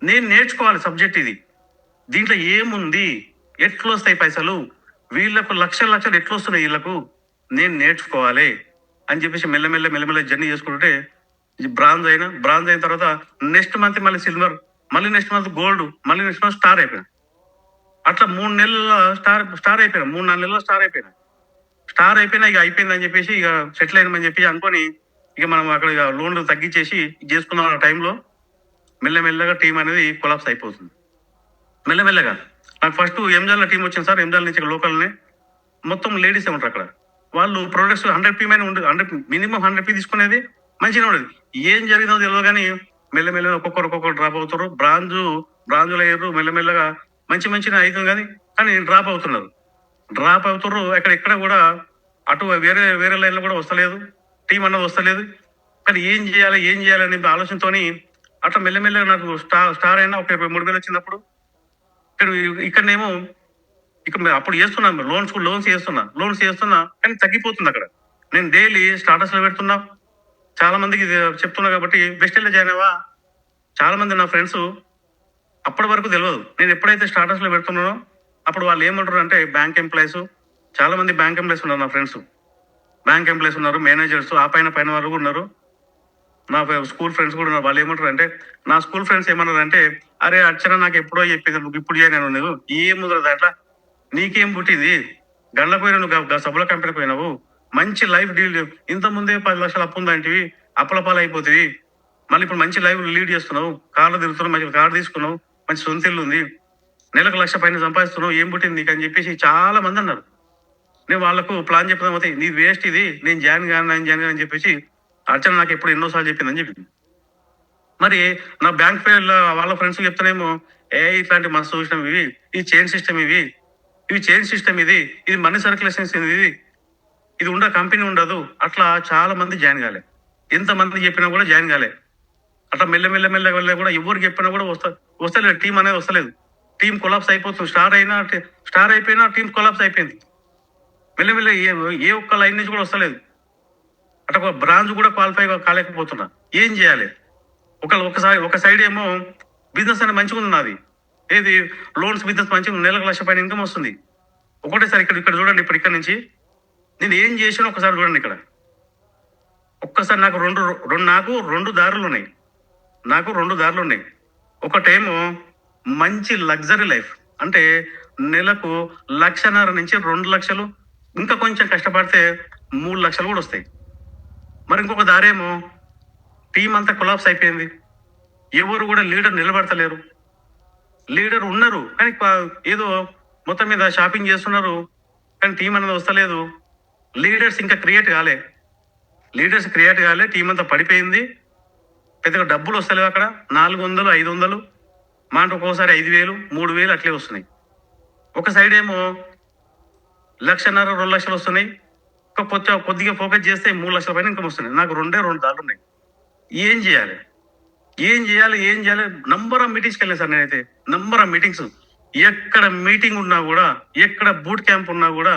నేను నేర్చుకోవాలి సబ్జెక్ట్ ఇది. దీంట్లో ఏముంది, ఎట్లా వస్తాయి పైసలు, వీళ్ళకు లక్షలు ఎట్లా వస్తున్నాయి, వీళ్ళకు నేను నేర్చుకోవాలి అని చెప్పేసి మెల్లమెల్ల జర్నీ చేసుకుంటే బ్రాంజ్ అయిన తర్వాత నెక్స్ట్ మంత్ మళ్ళీ సిల్వర్, మళ్ళీ నెక్స్ట్ మంత్ గోల్డ్, మళ్ళీ నెక్స్ట్ మంత్ స్టార్ అయిపోయినా. అట్లా 3 నెలల స్టార్ అయిపోయినా. 3-4 నెలల స్టార్ అయిపోయినా ఇక అయిపోయింది అని చెప్పేసి ఇక సెటిల్ అయినామని చెప్పి అనుకొని ఇక మనం అక్కడ ఇక లోన్లు తగ్గించేసి చేసుకున్న టైంలో మెల్లమెల్లగా టీం అనేది కొలాప్స్ అయిపోతుంది. మెల్లమెల్లగా నాకు ఫస్ట్ ఎంజాల్ టీం వచ్చింది సార్. ఎంజాల్ నుంచి లోకల్నే మొత్తం లేడీస్ ఉంటారు అక్కడ. వాళ్ళు ప్రొడక్ట్స్ 100 పీ మీద మినిమం 100 పీ తీసుకునేది మంచిగా ఉండేది. ఏం జరిగిందో తెలియదు కానీ మెల్లమెల్లగా ఒక్కొక్కరు డ్రాప్ అవుతారు. బ్రాంజులు అయ్యారు. మెల్లమెల్లగా మంచిగా అవుతుంది కానీ డ్రాప్ అవుతున్నారు. ఎక్కడ కూడా అటు వేరే లైన్లో కూడా వస్తలేదు. టీం అన్నది వస్తలేదు. కానీ ఏం చేయాలి అనే ఆలోచనతోని అట్లా మెల్లమెల్లగా నాకు స్టార్ అయినా ఒక 23,000 వచ్చినప్పుడు ఇక్కడనేమో అప్పుడు చేస్తున్నాను లోన్స్ చేస్తున్నా కానీ తగ్గిపోతుంది అక్కడ. నేను డైలీ స్టాటస్లో పెడుతున్నా, చాలా మందికి ఇది చెప్తున్నా కాబట్టి వెస్టెల్లో జాయిన్ అవ్వా. చాలా మంది నా ఫ్రెండ్స్ అప్పటి వరకు తెలియదు. నేను ఎప్పుడైతే స్టాటస్లో పెడుతున్నానో అప్పుడు వాళ్ళు ఏమంటారు అంటే బ్యాంక్ ఎంప్లాయీస్, చాలా మంది బ్యాంక్ ఎంప్లాయీస్ ఉన్నారు నా ఫ్రెండ్స్. బ్యాంక్ ఎంప్లాయీస్ ఉన్నారు, మేనేజర్స్, ఆ పైన పైన వాళ్ళు కూడా ఉన్నారు. నా స్కూల్ ఫ్రెండ్స్ కూడా ఉన్నారు. వాళ్ళు ఏమంటారు అంటే, నా స్కూల్ ఫ్రెండ్స్ ఏమన్నారు అంటే, అరే అర్చన నాకు ఎప్పుడో చెప్పింది, నువ్వు ఇప్పుడు చేయను, నువ్వు ఏం ముదరదు దాంట్లో, నీకేం పుట్టింది, గండ్ల పోయినా నువ్వు సభల కంపెనీ పోయినావు, మంచి లైఫ్ డీల్, ఇంత ముందే 10 లక్షలు అప్పు ఉందంటివి, అప్పుల పాలు అయిపోతుంది, మళ్ళీ ఇప్పుడు మంచి లైఫ్ లీడ్ చేస్తున్నావు, కార్లు తిరుగుతున్నావు, మంచి కారు తీసుకున్నావు, మంచి సొంత ఇల్లు ఉంది, నెలకు 1,00,000 పైన సంపాదిస్తున్నావు, ఏం పుట్టింది నీకు అని చెప్పేసి చాలా మంది అన్నారు. నేను వాళ్ళకు ప్లాన్ చెప్పడం అవుతాయి, నీ వేస్ట్ ఇది, నేను జాయిన్ కాను అని చెప్పేసి అర్చన నాకు ఎప్పుడు ఎన్నోసార్లు చెప్పిందని చెప్పింది. మరి నా బ్యాంక్ ఫెయిల్ వాళ్ళ ఫ్రెండ్స్ చెప్తానేమో, ఇట్లాంటి మస్తు చూసినాం, ఈ చైన్ సిస్టమ్ ఇవి చైన్ సిస్టమ్, ఇది మనీ సర్క్యులేషన్స్, ఇది ఉండ కంపెనీ ఉండదు. అట్లా చాలా మంది జాయిన్ కాలే. ఎంతమంది చెప్పినా కూడా జాయిన్ కాలే. అట్లా మెల్ల కూడా ఎవరికి చెప్పినా కూడా వస్తలేదు, టీం అనేది వస్తలేదు. టీం కొలాప్స్ అయిపోతుంది. స్టార్ అయిపోయినా టీం కొలాప్స్ అయిపోయింది. మెల్లమెల్ల ఏ ఒక్క లైన్ నుంచి కూడా వస్తలేదు. అట్లా ఒక బ్రాంచ్ కూడా క్వాలిఫై కాలేకపోతున్నా. ఏం చేయాలి? ఒక సైడ్ ఏమో బిజినెస్ అనేది మంచిగా ఉంది నాది, ఏది లోన్స్ బిజినెస్ మంచిగా, నెలకు 1,00,000 పైన ఇన్కమ్ వస్తుంది. ఒకటేసారి ఇక్కడ చూడండి, ఇక్కడ నుంచి నేను ఏం చేసానో ఒకసారి చూడండి. ఇక్కడ ఒక్కసారి నాకు రెండు దారులు ఉన్నాయి. ఒకటేమో మంచి లగ్జరీ లైఫ్, అంటే నెలకు 1,50,000 నుంచి 2,00,000, ఇంకా కొంచెం కష్టపడితే 3,00,000 కూడా వస్తాయి. మరి ఇంకొక దారేమో టీం అంతా కొలాప్స్ అయిపోయింది, ఎవరు కూడా లీడర్ నిలబడతలేరు. లీడర్ ఉన్నారు కానీ ఏదో మొత్తం మీద షాపింగ్ చేస్తున్నారు, కానీ టీం అనేది వస్తలేదు. లీడర్స్ ఇంకా క్రియేట్ కాలే, టీం అంతా పడిపోయింది. పెద్దగా డబ్బులు వస్తలేవు. అక్కడ 400, 500, మాట ఒక్కోసారి 5,000, 3,000 అట్లే వస్తున్నాయి. ఒక సైడ్ ఏమో 1,50,000, 2,00,000 వస్తున్నాయి. కొద్దిగా ఫోకస్ చేస్తే 3,00,000 పైన ఇన్కమ్ వస్తున్నాయి. నాకు రెండు దారులు ఉన్నాయి. ఏం చేయాలి? నంబర్ ఆఫ్ మీటింగ్స్కి వెళ్ళాను సార్. నేనైతే నంబర్ ఆఫ్ మీటింగ్స్, ఎక్కడ మీటింగ్ ఉన్నా కూడా, ఎక్కడ బూట్ క్యాంప్ ఉన్నా కూడా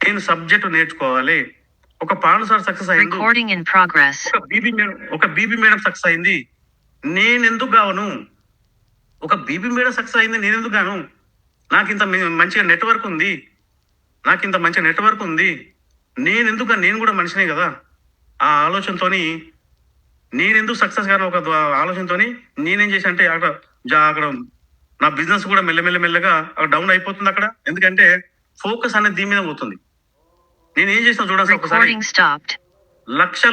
నేను సబ్జెక్ట్ నేర్చుకోవాలి. ఒక పాండు సార్ సక్సెస్ అయింది, ఒక బీబీ మేడం సక్సెస్ అయింది, నేనెందుకు గాను? ఒక బీబీ మేడం సక్సెస్ అయింది, నేనెందుకు గాను? నాకు ఇంత మంచిగా నెట్వర్క్ ఉంది, నేను కూడా మనిషినే కదా. ఆ ఆలోచనతో నేనెందుకు సక్సెస్ గాను ఒక ఆలోచనతో నేనేం చేశాను అంటే, అక్కడ నా బిజినెస్ కూడా మెల్లగా డౌన్ అయిపోతుంది అక్కడ. ఎందుకంటే ఫోకస్ అనేది దీని మీద పోతుంది. నేను ఏం చేసిన చూడాలి, ఒకసారి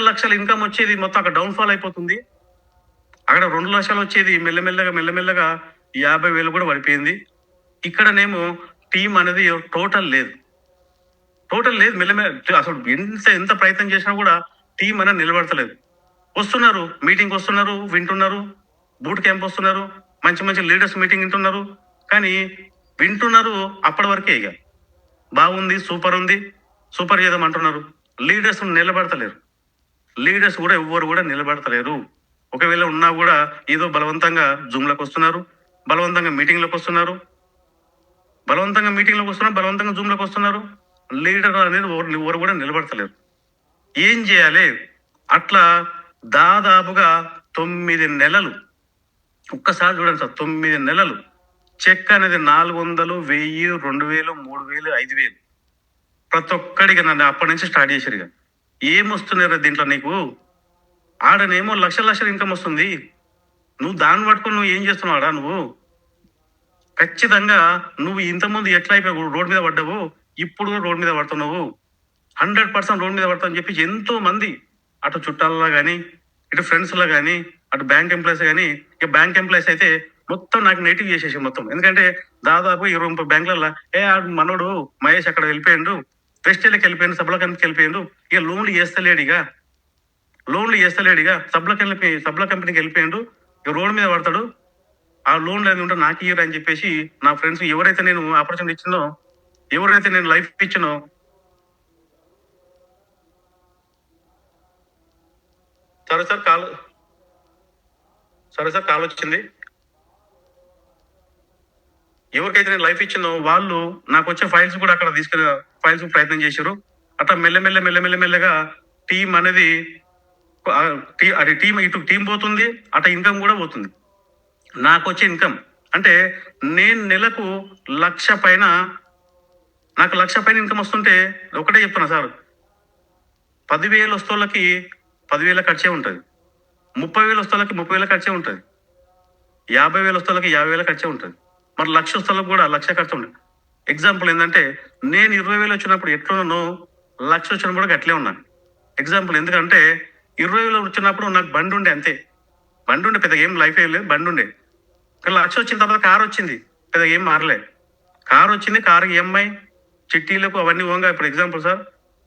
లక్షల ఇన్కమ్ వచ్చేది మొత్తం అక్కడ డౌన్ ఫాల్ అయిపోతుంది. అక్కడ 2,00,000 వచ్చేది మెల్లమెల్లగా 50,000 కూడా పడిపోయింది. ఇక్కడనేమో టీం అనేది టోటల్ లేదు. మెల్లమెల్ల అసలు ఎంత ప్రయత్నం చేసినా కూడా టీం అనేది నిలబడతలేదు. వస్తున్నారు, మీటింగ్ వస్తున్నారు, వింటున్నారు, బూట్ క్యాంప్ వస్తున్నారు, మంచి లీడర్స్ మీటింగ్ వింటున్నారు, కానీ వింటున్నారు అప్పటి వరకే. ఇక బాగుంది, సూపర్ చేద్దాం అంటున్నారు. లీడర్స్ నిలబడతలేరు. ఎవ్వరు కూడా నిలబడతలేరు. ఒకవేళ ఉన్నా కూడా ఏదో బలవంతంగా జూమ్లోకి వస్తున్నారు, బలవంతంగా మీటింగ్లోకి వస్తున్నారు, బలవంతంగా జూమ్లోకి వస్తున్నారు. లీడర్ అనేది ఎవరు కూడా నిలబడతలేరు. ఏం చేయాలి? అట్లా దాదాపుగా 9 నెలలు, ఒక్కసారి చూడండి సార్, 9 నెలలు చెక్ అనేది 400, 1,000, 2,000, 3,000, 5,000 ప్రతి ఒక్కడికి నన్ను అప్పటి నుంచి స్టార్ట్ చేశారు. ఇక ఏమొస్తున్నారు దీంట్లో నీకు? ఆడనేమో లక్షల ఇన్కమ్ వస్తుంది, నువ్వు దాన్ని పట్టుకుని నువ్వు ఏం చేస్తున్నావు ఆడ? నువ్వు ఖచ్చితంగా నువ్వు ఇంతకుముందు ఎట్లా అయిపోయావు, రోడ్ మీద పడ్డావు, ఇప్పుడు రోడ్ మీద పడుతున్నావు, 100% రోడ్ మీద పడతావు అని చెప్పి ఎంతో మంది, అటు చుట్టాలలో కానీ, ఇటు ఫ్రెండ్స్లో కానీ, అటు బ్యాంక్ ఎంప్లాయీస్ కానీ. ఇక బ్యాంక్ ఎంప్లాయీస్ అయితే మొత్తం నాకు నెగిటివ్ చేసేసి మొత్తం. ఎందుకంటే దాదాపు 20 బ్యాంకులలో మనోడు మహేష్ అక్కడ వెళ్ళిపోయాడు, వెస్టేలకు వెళ్ళిపోయాడు, సబ్ల కంపెనీకి వెళ్ళిపోయాడు, ఇక లోన్లు చేస్తలేడిగా సబ్ల కంపెనీకి వెళ్ళిపోయాడు, ఇక రోడ్ మీద పడతాడు, ఆ లోన్లు ఏది ఉంటే నాకు ఇయ్యరు అని చెప్పేసి నా ఫ్రెండ్స్ ఎవరైతే నేను ఆపర్చునిటీ ఇచ్చినో, ఎవరైతే నేను లైఫ్ ఇచ్చినో. సరే సార్ కాల్ వచ్చింది. ఎవరికైతే నేను లైఫ్ ఇచ్చినో వాళ్ళు నాకు వచ్చే ఫైల్స్ కూడా అక్కడ తీసుకునే ఫైల్స్ ప్రయత్నం చేశారు. అట్లా మెల్లమెల్లగా టీం అనేది అది ఇటు టీం పోతుంది, అటు ఇన్కమ్ కూడా పోతుంది. నాకు వచ్చే ఇన్కమ్ అంటే నేను నెలకు 1,00,000 పైన, నాకు 1,00,000 పైన ఇన్కమ్ వస్తుంటే ఒకటే చెప్తున్నా సార్, 10,000 వస్తోళ్ళకి 10,000 ఖర్చే ఉంటుంది, 30,000 వస్తోళ్ళకి 30,000 ఖర్చే ఉంటుంది, 50,000 వస్తోళ్ళకి 50,000 ఖర్చే ఉంటుంది, మరి 1,00,000 వస్తోళ్ళకి కూడా 1,00,000 ఖర్చు ఉంటుంది. ఎగ్జాంపుల్ ఏంటంటే నేను 20,000 వచ్చినప్పుడు ఎట్లున్నానో 1,00,000 వచ్చినప్పుడు కూడా అట్లే ఉన్నాను. ఎగ్జాంపుల్ ఎందుకంటే 20,000 వచ్చినప్పుడు నాకు బండి ఉండే, అంతే. బండి ఉండే, పెద్దగా ఏం లైఫ్ ఏం లేదు, బండి ఉండే. కానీ 1,00,000 వచ్చిన తర్వాత కారు వచ్చింది, పెద్దగా ఏం మారలే. కారు వచ్చింది, కారు ఈఎంఐ చిట్టీలకు అవన్నీ పోగా ఇప్పుడు ఎగ్జాంపుల్ సార్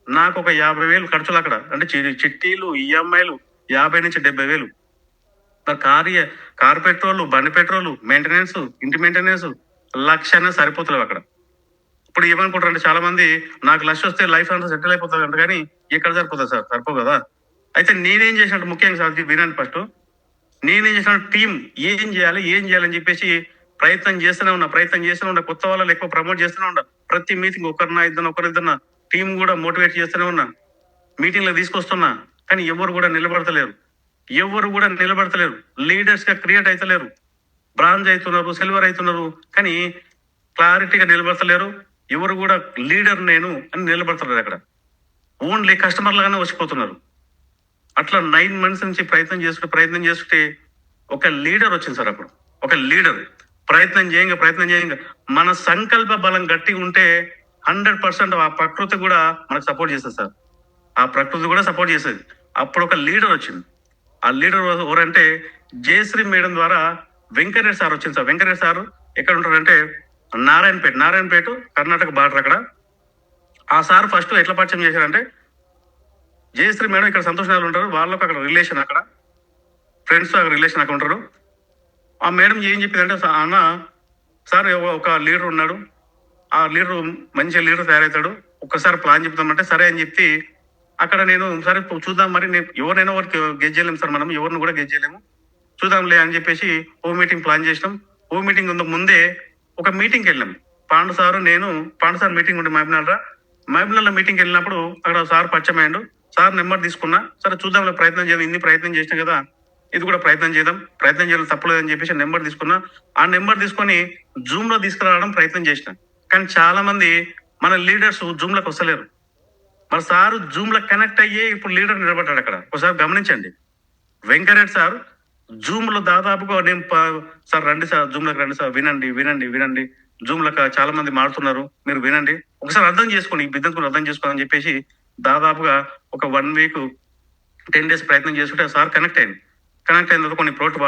నాకు ఒక 50,000 ఖర్చులు అక్కడ, అంటే చిట్టీలు ఈఎంఐలు 50 నుంచి 70,000. మరి కారు పెట్రోల్, బండి పెట్రోల్, మెయింటెనెన్స్, ఇంటి మెయింటెనెన్స్ 1,00,000 అనేది సరిపోతలేవు అక్కడ. ఇప్పుడు ఏమనుకుంటారు అంటే చాలా మంది, నాకు 1,00,000 వస్తే లైఫ్ అంతా సెటిల్ అయిపోతుంది అంట, కానీ ఎక్కడ సరిపోతుంది సార్? సరిపోదు కదా. అయితే నేనేం చేసినట్టు ముఖ్యంగా సార్ వినండి ఫస్ట్, నేనేం చేసిన టీం ఏం చేయాలని చెప్పేసి ప్రయత్నం చేస్తూనే ఉన్నా. కొత్త వాళ్ళని ఎక్కువ ప్రమోట్ చేస్తూనే ఉన్నా. ప్రతి మీటింగ్ ఒకరిద్దరిన టీం కూడా మోటివేట్ చేస్తూనే ఉన్నా, మీటింగ్లో తీసుకొస్తున్నా. కానీ ఎవరు కూడా నిలబడతలేరు. లీడర్స్ గా క్రియేట్ అవుతలేరు. బ్రాంజ్ అవుతున్నారు, సిల్వర్ అవుతున్నారు, కానీ క్లారిటీగా నిలబడతలేరు. ఎవరు కూడా లీడర్ నేను అని నిలబడతలేరు. అక్కడ ఓన్లీ కస్టమర్ లాగానే వచ్చిపోతున్నారు. అట్లా 9 months నుంచి ప్రయత్నం చేస్తుంటే ఒక లీడర్ వచ్చింది సార్. అప్పుడు ఒక లీడర్ ప్రయత్నం చేయంగా మన సంకల్ప బలం గట్టిగా ఉంటే 100% ఆ ప్రకృతి కూడా మనకు సపోర్ట్ చేస్తుంది సార్. ఆ ప్రకృతి కూడా సపోర్ట్ చేసేది. అప్పుడు ఒక లీడర్ వచ్చింది. ఆ లీడర్ ఎవరంటే జయశ్రీ మేడం ద్వారా వెంకటరెడ్డి సార్ వచ్చింది సార్. వెంకటరెడ్డి సార్ ఎక్కడ ఉంటారంటే నారాయణపేట కర్ణాటక బార్డర్ అక్కడ. ఆ సార్ ఫస్ట్ ఎట్లా పరిచయం చేశారంటే, జయశ్రీ మేడం ఇక్కడ సంతోష్ నగర్ ఉంటారు, వాళ్ళకు అక్కడ రిలేషన్, అక్కడ ఫ్రెండ్స్ అక్కడ రిలేషన్ అక్కడ ఉంటారు. ఆ మేడం ఏం చెప్పిందంటే, అన్న సార్ ఒక లీడర్ ఉన్నాడు, ఆ లీడర్ మంచిగా లీడర్ తయారవుతాడు, ఒక్కసారి ప్లాన్ చెప్తామంటే సరే అని చెప్పి అక్కడ నేను సరే చూద్దాం, మరి నేను ఎవరైనా వారికి గెజ్ చేయలేము సార్, మనం ఎవరిని కూడా గెజ్ చేయలేము, చూద్దాంలే అని చెప్పేసి ఓ మీటింగ్ ప్లాన్ చేసినాం. ఓ మీటింగ్ ముందే ఒక మీటింగ్కి వెళ్ళాం. పాండు సార్ మీటింగ్ ఉంటే మహబూబ్నగర్ మీటింగ్కి వెళ్ళినప్పుడు అక్కడ సార్ పరిచయం అయ్యాడు. సార్ నెంబర్ తీసుకున్నా, సరే చూద్దాంలే, ప్రయత్నం చేద్దాం, ఇన్ని ప్రయత్నం చేసినా కదా, ఇది కూడా ప్రయత్నం చేయడం తప్పలేదని చెప్పేసి నెంబర్ తీసుకున్నా. ఆ నెంబర్ తీసుకొని జూమ్ లో తీసుకురావడం ప్రయత్నం చేసిన. కానీ చాలా మంది మన లీడర్స్ జూమ్ లోకి వస్తలేరు. మన సార్ జూమ్ లో కనెక్ట్ అయ్యే ఇప్పుడు లీడర్ నిలబడ్డాడు అక్కడ. ఒకసారి గమనించండి, వెంకరెడ్డి సార్ జూమ్ లో దాదాపుగా నేను సార్ రండి సార్, జూమ్ లోకి రండి సార్, వినండి, జూమ్ లో చాలా మంది మారుతున్నారు, మీరు వినండి, ఒకసారి అర్థం చేసుకోండి, ఈ బిజినెస్ కూడా అర్థం చేసుకోవాలని చెప్పేసి దాదాపుగా ఒక 1 week 10 days ప్రయత్నం చేసుకుంటే సార్ కనెక్ట్ అయిన తర్వాత కొన్ని ప్రోడక్ట్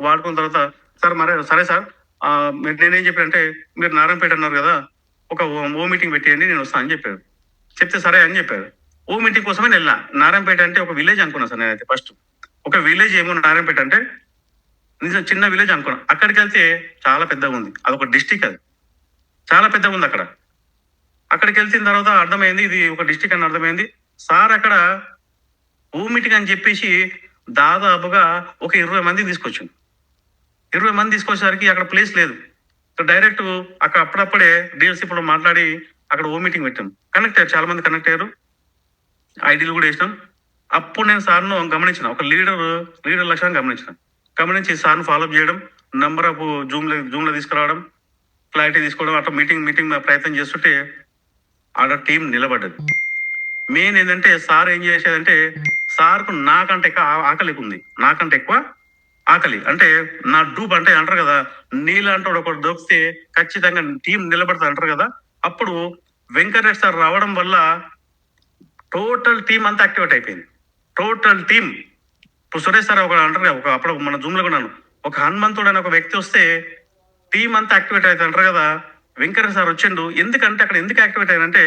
వాడుకున్న తర్వాత సార్ సరే సార్ నేనేం చెప్పానంటే, మీరు నారాయణపేట అన్నారు కదా, ఒక ఓ మీటింగ్ పెట్టేయండి, నేను వస్తాను అని చెప్పారు. చెప్తే సరే అని చెప్పారు. ఓ మీటింగ్ కోసమే వెళ్ళా. నారాయణపేట అంటే ఒక విలేజ్ అనుకున్నా సార్ నేనైతే. ఫస్ట్ ఒక విలేజ్ ఏమో నారాయణపేట అంటే నిజం చిన్న విలేజ్ అనుకున్నా. అక్కడికి వెళ్తే చాలా పెద్దగా ఉంది, అదొక డిస్టిక్, అది చాలా పెద్దగా ఉంది అక్కడ. అక్కడికి వెళ్చిన తర్వాత అర్థమైంది ఇది ఒక డిస్టిక్ అని అర్థమైంది. సార్ అక్కడ ఓ మీటింగ్ అని చెప్పేసి దాదాపుగా ఒక 20 మంది తీసుకొచ్చింది. 20 మంది తీసుకొచ్చేసరికి అక్కడ ప్లేస్ లేదు. డైరెక్ట్ అక్కడ అప్పుడప్పుడే డీలర్షిప్ లో మాట్లాడి అక్కడ ఓ మీటింగ్ పెట్టాం. కనెక్ట్ అయ్యారు, చాలా మంది కనెక్ట్ అయ్యారు, ఐడీలు కూడా వేసినాం. అప్పుడు నేను సార్ను గమనించిన, ఒక లీడర్ లక్షణం గమనించి సార్ను ఫాలోఅప్ చేయడం, నంబర్ ఆఫ్ జూమ్ లో తీసుకురావడం, క్లారిటీ తీసుకోవడం, అట్లా మీటింగ్ ప్రయత్నం చేస్తుంటే ఆడ టీం నిలబడ్డది. మెయిన్ ఏంటంటే సార్ ఏం చేసేదంటే, సార్కు నాకంటే ఎక్కువ ఆకలి, అంటే నా డూబ్ అంటే అంటారు కదా, నీళ్ళంటే ఒకటి దొరికితే ఖచ్చితంగా టీం నిలబడతా అంటారు కదా. అప్పుడు వెంకటరెడ్డి సార్ రావడం వల్ల టోటల్ టీం అంతా యాక్టివేట్ అయిపోయింది. Total team. ఇప్పుడు సురేష్ సార్ ఒక అంటారు కదా, అప్పుడు మన జూమ్ లో కొన్నాను, ఒక హనుమంతుడు అని ఒక వ్యక్తి వస్తే టీం అంతా యాక్టివేట్ అవుతుంది అంటారు కదా. వెంకటరెడ్డి సార్ వచ్చిండు. ఎందుకంటే అక్కడ ఎందుకు యాక్టివేట్ అయ్యారంటే,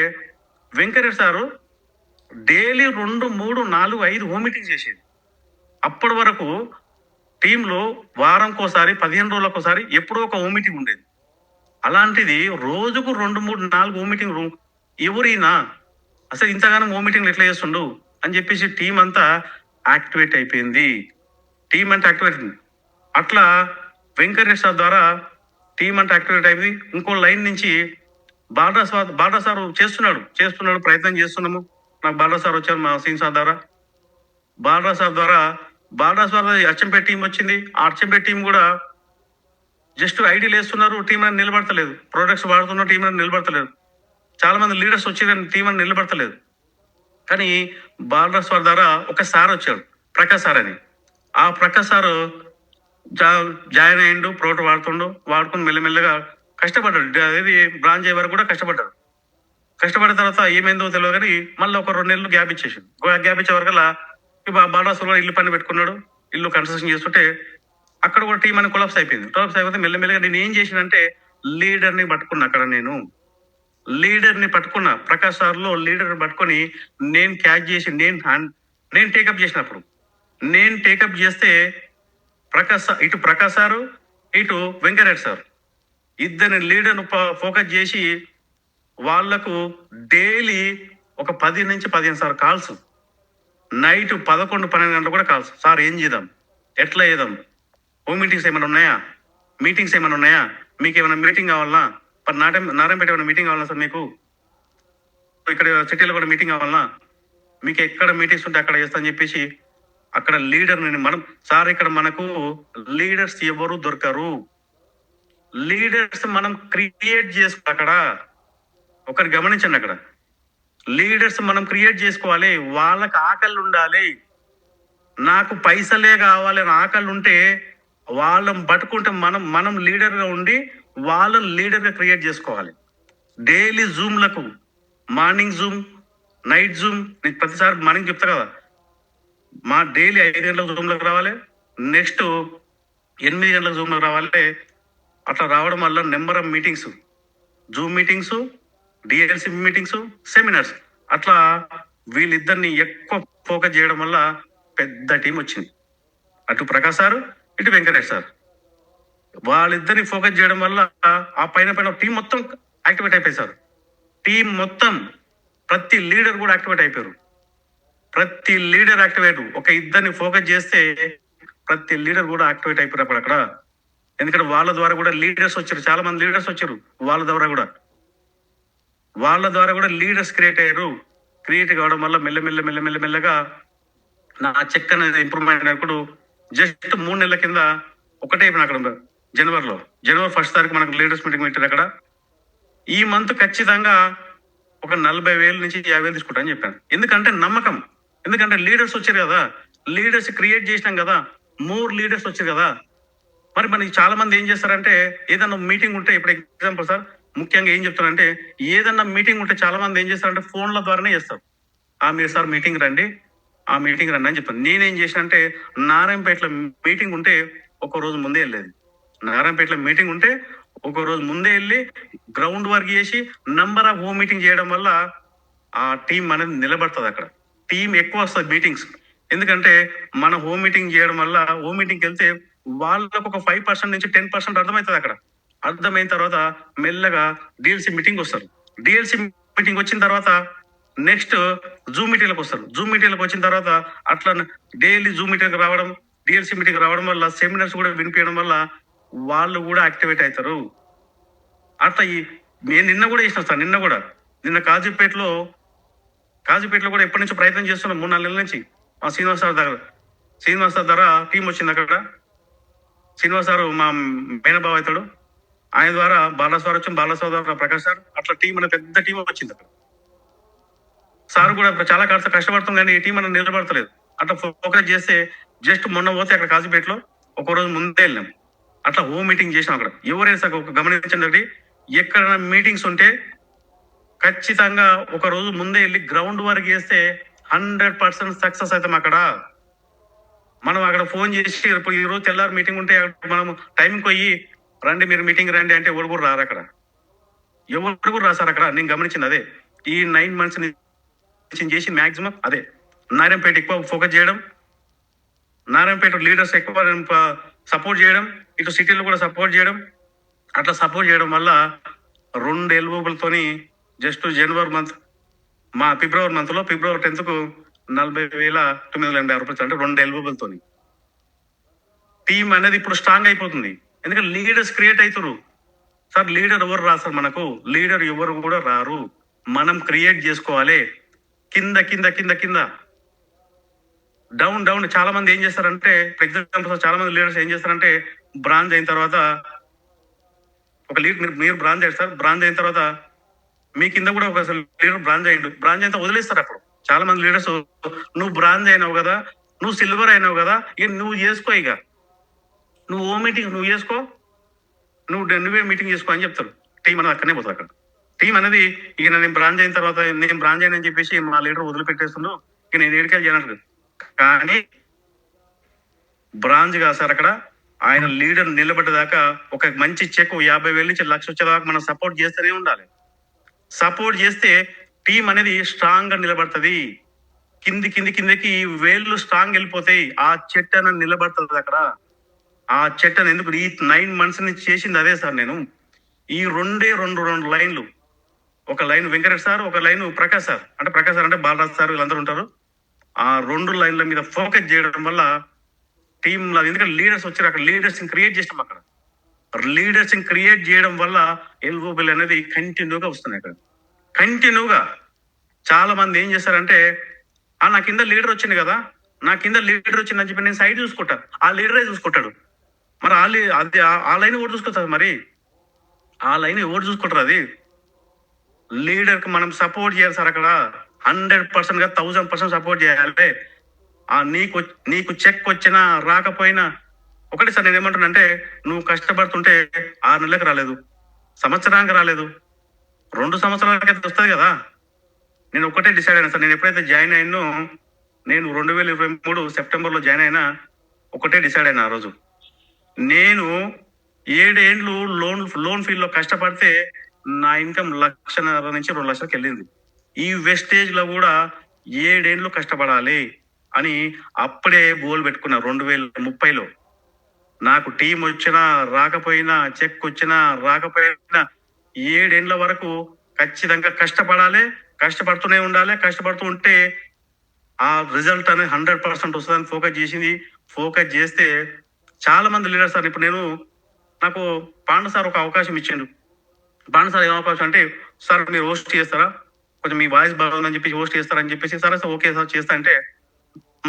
Venkatareddy sir daily 2, 3, 4, 5 home meetings చేసేది. అప్పటి వరకు టీంలో వారంకోసారి 15 రోజులకోసారి ఎప్పుడో ఒక హోమ్ మీటింగ్ ఉండేది. అలాంటిది రోజుకు 2, 3, 4 హోమ్ మీటింగ్. ఎవరైనా అసలు ఇంతగానో హోమ్ మీటింగ్లు ఎట్లా చేస్తుండు అని చెప్పేసి టీం అంతా యాక్టివేట్ అయిపోయింది. అట్లా వెంకటరెడ్డి సార్ ద్వారా టీం అంతా యాక్టివేట్ అయిపోయింది. ఇంకో లైన్ నుంచి బాడా సార్ చేస్తున్నాడు, ప్రయత్నం చేస్తున్నాము. నాకు బాలరాజ్ సార్ వచ్చారు మా సీన్ సార్ ద్వారా. బాలరాజ్ సార్ ద్వారా అచ్చంపేట టీం వచ్చింది. ఆ అచ్చంపేట టీం కూడా జస్ట్ ఐడీలు వేస్తున్నారు, టీం అని నిలబడతలేదు. ప్రొడక్ట్స్ వాడుతున్న టీం అని నిలబడతలేదు. చాలా మంది లీడర్స్ వచ్చి టీం అని నిలబడతలేదు. కానీ బాలరాజ్ సార్ ద్వారా ఒక సార్ వచ్చాడు, ప్రకాష్ సార్ అని. ఆ ప్రకాష్ సార్ జాయిన్ అయ్యిండు, ప్రోడక్ట్ వాడుకుని మెల్లమెల్లగా కష్టపడ్డాడు. అది బ్రాంచ్ అయ్యే వరకు కూడా కష్టపడ్డాడు. కష్టపడిన తర్వాత ఏమైందో తెలియదు కానీ మళ్ళీ ఒక 2 నెలలు గ్యాప్ ఇచ్చేసాడు. గ్యాప్ ఇచ్చే వరకల్లా బాలరాజ్ కూడా ఇల్లు పని పెట్టుకున్నాడు. ఇల్లు కన్స్ట్రక్షన్ చేస్తుంటే అక్కడ కూడా టీం అని కొలాప్స్ అయిపోయింది. కొలాప్స్ అయిపోతే మెల్లమెల్లగా నేను ఏం చేసినంటే లీడర్ని పట్టుకున్నా. అక్కడ నేను లీడర్ని పట్టుకున్నా. ప్రకాష్ సార్లో లీడర్ని పట్టుకొని నేను క్యాచ్ చేసి నేను టేకప్ చేసినప్పుడు నేను టేకప్ చేస్తే ఇటు ప్రకాష్ సారు ఇటు వెంకటరెడ్డి సార్ ఇద్దరిని లీడర్ను ఫోకస్ చేసి వాళ్లకు డైలీ ఒక 10 నుంచి 15 సార్లు కాల్స్, నైట్ 11, 12 గంటలు కూడా కాల్స్. సార్ ఏం చేద్దాం, ఎట్లా చేద్దాం, హోమ్ మీటింగ్స్ ఏమైనా ఉన్నాయా, మీటింగ్స్ ఏమైనా ఉన్నాయా, మీకు ఏమైనా మీటింగ్ కావాలన్నా, నారాయణపేట ఏమైనా మీటింగ్ కావాలన్నా సార్, మీకు ఇక్కడ సిటీలో కూడా మీటింగ్ కావాలన్నా, మీకు ఎక్కడ మీటింగ్స్ ఉంటే అక్కడ చేస్తా అని చెప్పేసి అక్కడ లీడర్ని మనం సార్ ఇక్కడ మనకు లీడర్స్ ఎవరు దొరకరు. లీడర్స్ మనం క్రియేట్ చేసుకో. అక్కడ ఒకరు గమనించండి, అక్కడ లీడర్స్ మనం క్రియేట్ చేసుకోవాలి. వాళ్ళకి ఆకలి ఉండాలి. నాకు పైసలే కావాలి అని ఆకలి ఉంటే వాళ్ళని పట్టుకుంటే మనం లీడర్గా ఉండి వాళ్ళని లీడర్గా క్రియేట్ చేసుకోవాలి. డైలీ జూమ్లకు, మార్నింగ్ జూమ్, నైట్ జూమ్. నేను ప్రతిసారి మార్నింగ్ చెప్తా కదా, మా డైలీ 5 గంటలకు జూమ్లోకి రావాలి, నెక్స్ట్ 8 గంటలకు జూమ్లోకి రావాలి. అట్లా రావడం వల్ల number of meetings, Zoom meetings, DLC meetings, seminars, అట్లా వీళ్ళిద్దరిని ఎక్కువ ఫోకస్ చేయడం వల్ల పెద్ద టీం వచ్చింది. అటు ప్రకాష్ సార్, ఇటు వెంకటేష్ సార్, వాళ్ళిద్దరిని ఫోకస్ చేయడం వల్ల ఆ పైన టీం మొత్తం యాక్టివేట్ అయిపోయి సార్. టీం మొత్తం ప్రతి లీడర్ కూడా యాక్టివేట్ అయిపోయారు. ప్రతి లీడర్ యాక్టివేట్. ఒక ఇద్దరిని ఫోకస్ చేస్తే ప్రతి లీడర్ కూడా యాక్టివేట్ అయిపోయారు అక్కడ. ఎందుకంటే వాళ్ళ ద్వారా కూడా లీడర్స్ వచ్చారు, చాలా మంది లీడర్స్ వచ్చారు. వాళ్ళ ద్వారా కూడా లీడర్స్ క్రియేట్ అయ్యారు. క్రియేట్ కావడం వల్ల మెల్లమెల్లగా నా చెక్ అనేది ఇంప్రూవ్మెంట్ అయినప్పుడు జస్ట్ 3 నెలల కింద ఒకటే అక్కడ జనవరి 1 తారీఖు మనకు లీడర్స్ మీటింగ్ పెట్టారు. అక్కడ ఈ మంత్ ఖచ్చితంగా ఒక 40,000 నుంచి 50,000 తీసుకుంటా అని చెప్పాను. ఎందుకంటే నమ్మకం, ఎందుకంటే లీడర్స్ వచ్చారు కదా, లీడర్స్ క్రియేట్ చేసినాం కదా, 3 లీడర్స్ వచ్చారు కదా. మరి మనకి చాలా మంది ఏం చేస్తారంటే ఏదన్నా మీటింగ్ ఉంటే, ఇప్పుడు ఎగ్జాంపుల్ సార్ ముఖ్యంగా ఏం చెప్తారంటే ఏదన్నా మీటింగ్ ఉంటే చాలా మంది ఏం చేస్తారంటే ఫోన్ల ద్వారానే చేస్తారు. మీరు సార్ మీటింగ్ రండి, ఆ మీటింగ్ రండి అని చెప్తాను. నేనేం చేసినంటే నారాయణపేటలో మీటింగ్ ఉంటే ఒక రోజు ముందే వెళ్ళేది. నారాయణపేటలో మీటింగ్ ఉంటే ఒక రోజు ముందే వెళ్ళి గ్రౌండ్ వర్క్ చేసి నంబర్ ఆఫ్ హోమ్ మీటింగ్ చేయడం వల్ల ఆ టీం అనేది నిలబడుతుంది. అక్కడ టీం ఎక్కువ వస్తుంది మీటింగ్స్. ఎందుకంటే మన హోమ్ మీటింగ్ చేయడం వల్ల హోమ్ మీటింగ్కి వెళ్తే వాళ్ళకు ఒక 5% నుంచి 10% అర్థమవుతుంది. అక్కడ అర్థమైన తర్వాత మెల్లగా డిఎల్సి మీటింగ్ వస్తారు. డిఎల్సి మీటింగ్ వచ్చిన తర్వాత నెక్స్ట్ జూమ్ మీటింగ్లకు వస్తారు. జూమ్ మీటింగ్లకు వచ్చిన తర్వాత అట్లా డైలీ జూమ్ మీటింగ్ రావడం, డిఎల్సి మీటింగ్ రావడం వల్ల సెమినార్స్ కూడా వినిపించడం వల్ల వాళ్ళు కూడా యాక్టివేట్ అవుతారు. అట్లా నేను నిన్న కూడా చేసిన సార్, నిన్న కాజీపేటలో కూడా ఎప్పటి నుంచో ప్రయత్నం చేస్తున్నాం, 3-4 నెలల నుంచి. మా శ్రీనివాస్ సార్ ద్వారా టీం వచ్చింది. అక్కడ శ్రీనివాస్ సార్ మా మేనబాబు అవుతాడు, ఆయన ద్వారా బాలరాజ్ సార్ వచ్చి, బాలరాజ్ సార్ ద్వారా ప్రకాష్ సార్, అట్లా టీం అనే పెద్ద టీం వచ్చింది. అక్కడ సార్ కూడా చాలా కష్టపడతాం కానీ ఈ టీం అనేది నిలబడతలేదు. అట్లా ఫోకస్ చేస్తే జస్ట్ మొన్న పోతే అక్కడ కాజీపేటలో ఒక రోజు ముందే వెళ్ళాం. అట్లా హోమ్ మీటింగ్ చేసాం. అక్కడ ఎవరైనా సార్ ఒక గమనించండి, ఎక్కడైనా మీటింగ్స్ ఉంటే ఖచ్చితంగా ఒక రోజు ముందే వెళ్ళి గ్రౌండ్ వర్క్ చేస్తే 100% సక్సెస్ అవుతాం. అక్కడ మనం అక్కడ ఫోన్ చేసి ఈ రోజు తెల్లారి మీటింగ్ ఉంటే మనం టైంకి పోయి రండి, మీరు మీటింగ్ రండి అంటే ఎవరు కూడా రారు. అక్కడ ఎవరు కూడా రాసారు. అక్కడ నేను గమనించింది అదే. ఈ 9 months చేసి మ్యాక్సిమం అదే. నారాయణపేట ఎక్కువ ఫోకస్ చేయడం, నారాయణపేట లీడర్స్ ఎక్కువ సపోర్ట్ చేయడం, ఇటు సిటీలో కూడా సపోర్ట్ చేయడం. అట్లా సపోర్ట్ చేయడం వల్ల 2 ఎల్బోబులతోని జస్ట్ జనవరి మంత్, మా ఫిబ్రవరి 10కు 40,986 రూపాయలు, అంటే 2 ఎల్బోబులతోని టీం అనేది ఇప్పుడు స్ట్రాంగ్ అయిపోతుంది. ఎందుకంటే లీడర్స్ క్రియేట్ అవుతారు సార్. లీడర్ ఎవరు రాస్తారు మనకు? లీడర్ ఎవరు కూడా రారు, మనం క్రియేట్ చేసుకోవాలి. కింద కింద కింద కింద డౌన్ డౌన్. చాలా మంది ఏం చేస్తారంటే, ఫర్ ఎగ్జాంపుల్ చాలా మంది లీడర్స్ ఏం చేస్తారంటే, బ్రాంజ్ అయిన తర్వాత ఒక మీరు బ్రాంజ్ అయ్యారు సార్. బ్రాంజ్ అయిన తర్వాత మీ కింద కూడా ఒక లీడర్ బ్రాంజ్ అయ్యిండు. బ్రాంజ్ అయితే వదిలేస్తారు అప్పుడు. చాలా మంది లీడర్స్, నువ్వు బ్రాంజ్ అయినావు కదా, నువ్వు సిల్వర్ అయినావు కదా, ఇక నువ్వు చేసుకో, ఇక నువ్వు ఓ మీటింగ్ నువ్వు చేసుకో, నువ్వే మీటింగ్ చేసుకో అని చెప్తారు. టీం అనేది అక్కడనే పోతుంది. అక్కడ టీం అనేది ఇక నేను బ్రాంజ్ అయిన తర్వాత నేను బ్రాంజ్ అయినని చెప్పేసి మా లీడర్ వదిలిపెట్టేస్తుండు, ఇక నేను ఏడికెళ్ళి చేయను. కానీ బ్రాంజ్ కాదు సార్. అక్కడ ఆయన లీడర్ నిలబడ్డదాకా ఒక మంచి చెక్ 50,000 నుంచి 1,00,000 వచ్చేదాకా మనం సపోర్ట్ చేస్తూనే ఉండాలి. సపోర్ట్ చేస్తే టీం అనేది స్ట్రాంగ్ గా నిలబడుతుంది. కిందకి వేళ్ళు స్ట్రాంగ్ వెళ్ళిపోతాయి. ఆ చెట్టు అనేది నిలబడుతుంది అక్కడ. ఆ చెట్టు ఎందుకు ఈ 9 months నుంచి చేసింది అదే సార్. నేను ఈ రెండు లైన్లు, ఒక లైన్ వెంకటేష్ సార్, ఒక లైన్ ప్రకాష్ సార్. అంటే ప్రకాష్ సార్ అంటే బాలరాజ్ సార్, వీళ్ళందరూ ఉంటారు. ఆ 2 లైన్ల మీద ఫోకస్ చేయడం వల్ల టీమ్ లో, ఎందుకంటే లీడర్స్ వచ్చారు అక్కడ, లీడర్స్ క్రియేట్ చేసాం అక్కడ. లీడర్స్ క్రియేట్ చేయడం వల్ల ఎల్ఓబిల్ అనేది కంటిన్యూగా వస్తుంది అక్కడ. కంటిన్యూగా చాలా మంది ఏం చేస్తారంటే, నా కింద లీడర్ వచ్చింది కదా, నా కింద లీడర్ వచ్చిందని చెప్పి నేను సైడ్ చూసుకుంటా, ఆ లీడరే చూసుకుంటాడు. మరి ఆ లైన్ ఓటు చూసుకుంటారు. మరి ఆ లైన్ ఎవరు చూసుకుంటారు? అది లీడర్ కి మనం సపోర్ట్ చేయాలి సార్. అక్కడ 100% గా 1000% సపోర్ట్ చేయాలి. నీకు చెక్ వచ్చినా రాకపోయినా ఒకటి సార్. నేను ఏమంటున్నానంటే, నువ్వు కష్టపడుతుంటే 6 నెలలకు రాలేదు, సంవత్సరానికి రాలేదు, 2 సంవత్సరాలకైతే వస్తుంది కదా. నేను ఒకటే డిసైడ్ అయినా సార్. నేను ఎప్పుడైతే జాయిన్ అయినో, నేను 2023 సెప్టెంబర్ లో జాయిన్ అయినా, ఒకటే డిసైడ్ అయినా ఆ రోజు. నేను 7 ఏండ్లు లోన్ ఫీల్డ్ లో కష్టపడితే నా ఇన్కమ్ 1,50,000 నుంచి 2,00,000కి వెళ్ళింది. ఈ వెస్టేజ్ లో కూడా 7 ఏండ్లు కష్టపడాలి అని అప్పుడే గోల్ పెట్టుకున్నా. 2030లో నాకు టీం వచ్చినా రాకపోయినా, చెక్ వచ్చినా రాకపోయినా, 7 ఏండ్ల వరకు ఖచ్చితంగా కష్టపడాలి, కష్టపడుతూనే ఉండాలి. కష్టపడుతూ ఉంటే ఆ రిజల్ట్ అనేది 100% వస్తుందని ఫోకస్ చేసింది. ఫోకస్ చేస్తే చాలా మంది లీడర్స్ సార్. ఇప్పుడు నాకు పాండు సార్ ఒక అవకాశం ఇచ్చిండు. పాండు సార్ ఏం అవకాశం అంటే, సార్ మీరు హోస్ట్ చేస్తారా, కొంచెం మీ వాయిస్ బాగుందని చెప్పి హోస్ట్ చేస్తారని చెప్పేసి, సరే సార్ ఓకే సార్ చేస్తా అంటే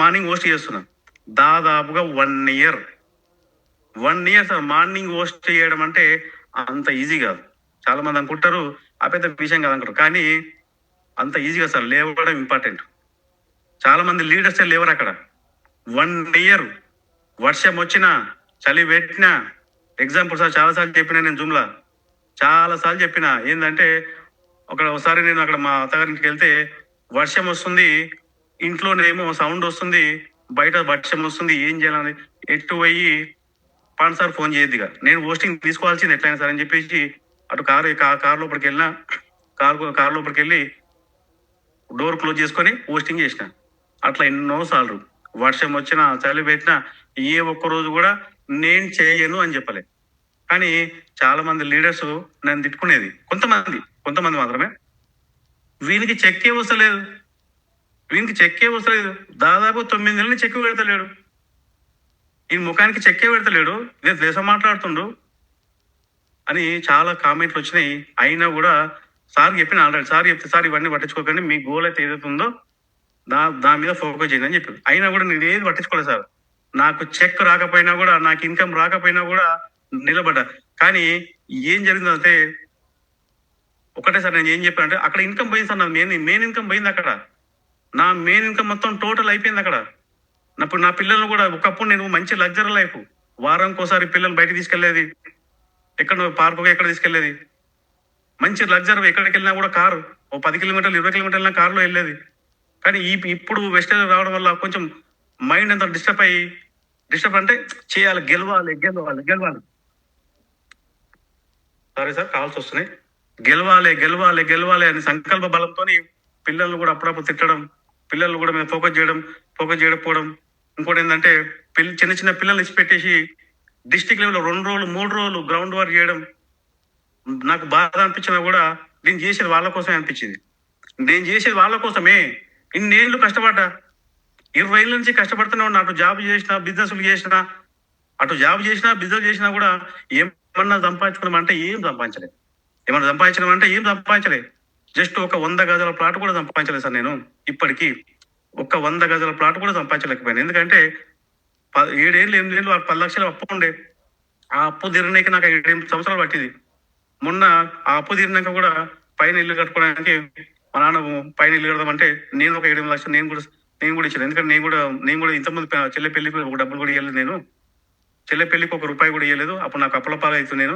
మార్నింగ్ హోస్ట్ చేస్తున్నా. దాదాపుగా 1 year సార్ మార్నింగ్ హోస్ట్ చేయడం అంటే అంత ఈజీ కాదు. చాలా మంది అనుకుంటారు ఆ పెద్ద విషయం కాదనుకుంటారు, కానీ అంత ఈజీగా సార్. లేవడం ఇంపార్టెంట్. చాలా మంది లీడర్స్ లేవరు అక్కడ. 1 year వర్షం వచ్చినా, చలి పెట్టినా, ఎగ్జాంపుల్ సార్ చాలాసార్లు చెప్పినా, నేను జూమ్లా చాలాసార్లు చెప్పిన ఏంటంటే, ఒకసారి నేను అక్కడ మా అత్తగారింటికి వెళ్తే వర్షం వస్తుంది, ఇంట్లోనేమో సౌండ్ వస్తుంది, బయట వర్షం వస్తుంది, ఏం చేయాలని ఎటు పోయి పాండ్ సార్ ఫోన్ చేయొద్దిగా, నేను హోస్టింగ్ తీసుకోవాల్సింది ఎట్లయినా సార్ అని చెప్పేసి అటు కార్ లోపలికి వెళ్ళినా, కార్ లోపలికి వెళ్ళి డోర్ క్లోజ్ చేసుకొని హోస్టింగ్ చేసిన. అట్లా ఎన్నోసార్లు వర్షం వచ్చినా, చలి పెట్టినా, ఏ ఒక్క రోజు కూడా నేను చేయను అని చెప్పలే. కానీ చాలా మంది లీడర్స్ నన్ను తిట్టుకునేది. కొంతమంది మాత్రమే. వీనికి చెక్కే వస్తలేదు, దాదాపు 9 నెలలు చెక్కు పెడతలేడు, ఈ ముఖానికి చెక్కే పెడతలేడు, నేను దేశం మాట్లాడుతుండు అని చాలా కామెంట్లు వచ్చినాయి. అయినా కూడా సార్ చెప్పిన, ఆల్రెడీ సార్ చెప్తే, సార్ ఇవన్నీ పట్టించుకోకండి, మీ గోల్ అయితే ఏదైతే ఉందో దాని మీద ఫోకస్ చేయండి అని చెప్పి. అయినా కూడా నేను ఏది పట్టించుకోలేదు సార్. నాకు చెక్ రాకపోయినా కూడా, నాకు ఇన్కమ్ రాకపోయినా కూడా నిలబడ్డా. కానీ ఏం జరిగిందంటే, ఒకటే సార్ నేను ఏం చెప్పానంటే, అక్కడ ఇన్కమ్ పోయింది సార్. నా మెయిన్ ఇన్కమ్ పోయింది అక్కడ. నా మెయిన్ ఇన్కమ్ మొత్తం టోటల్ అయిపోయింది అక్కడ. ఇప్పుడు నా పిల్లలను కూడా, ఒకప్పుడు నేను మంచి లగ్జరీ లైఫ్, వారానికోసారి పిల్లలు బయటకు తీసుకెళ్లేది, ఎక్కడ పార్కు ఎక్కడ తీసుకెళ్లేది, మంచి లగ్జరీ, ఎక్కడికి వెళ్ళినా కూడా కారు, ఓ 10 కిలోమీటర్లు 20 కిలోమీటర్లు వెళ్ళినా కారులో వెళ్ళేది. కానీ ఇప్పుడు వెస్టర్న్ రావడం వల్ల కొంచెం మైండ్ అంతా డిస్టర్బ్ అంటే చేయాలి, గెలవాలి. సారీ సార్, కాల్స్ వస్తున్నాయి. గెలవాలి అని సంకల్ప బలంతో పిల్లలు కూడా అప్పుడప్పుడు తిట్టడం, పిల్లలు కూడా మేము ఫోకస్ చేయకపోవడం. ఇంకోటి ఏంటంటే, చిన్న పిల్లల్ని ఇచ్చిపెట్టేసి డిస్టిక్ లెవెల్లో 2 రోజులు 3 రోజులు గ్రౌండ్ వర్క్ చేయడం. నాకు బాధ అనిపించినా కూడా నేను చేసేది వాళ్ళ కోసమే అనిపించింది. నేను చేసేది వాళ్ళ కోసమే. ఇన్నేళ్ళు కష్టపడ్డా, 20 ఏళ్ళ నుంచి కష్టపడుతూనే ఉన్నా. అటు జాబ్ చేసినా, బిజినెస్ చేసినా కూడా ఏమన్నా సంపాదించుకున్నాం అంటే ఏం సంపాదించలేదు. జస్ట్ ఒక 100 గజాల ప్లాట్ కూడా సంపాదించలేదు సార్ నేను. ఇప్పటికి ఒక 100 గజాల ప్లాట్ కూడా సంపాదించలేకపోయాను. ఎందుకంటే 7 ఏళ్ళు 8 ఏళ్ళు 10 లక్షలు అప్పు ఉండే. ఆ అప్పు తీరనీకి నాకు 7, 8 సంవత్సరాలు పట్టింది. మొన్న ఆ అప్పు తీరినాక కూడా పైన ఇల్లు కట్టుకోవడానికి మా నాన్న పైన ఇల్లు కడదామంటే నేను ఒక 7, 8 లక్షలు నేను కూడా ఇచ్చాను. ఎందుకంటే నేను కూడా ఇంతకుముందు చెల్లె పెళ్లికి ఒక డబ్బులు కూడా ఇవ్వలేదు నేను. చెల్లె పెళ్లికి ఒక రూపాయి కూడా ఇవ్వలేదు. అప్పుడు నాకు అప్పుల పాలు అవుతుంది.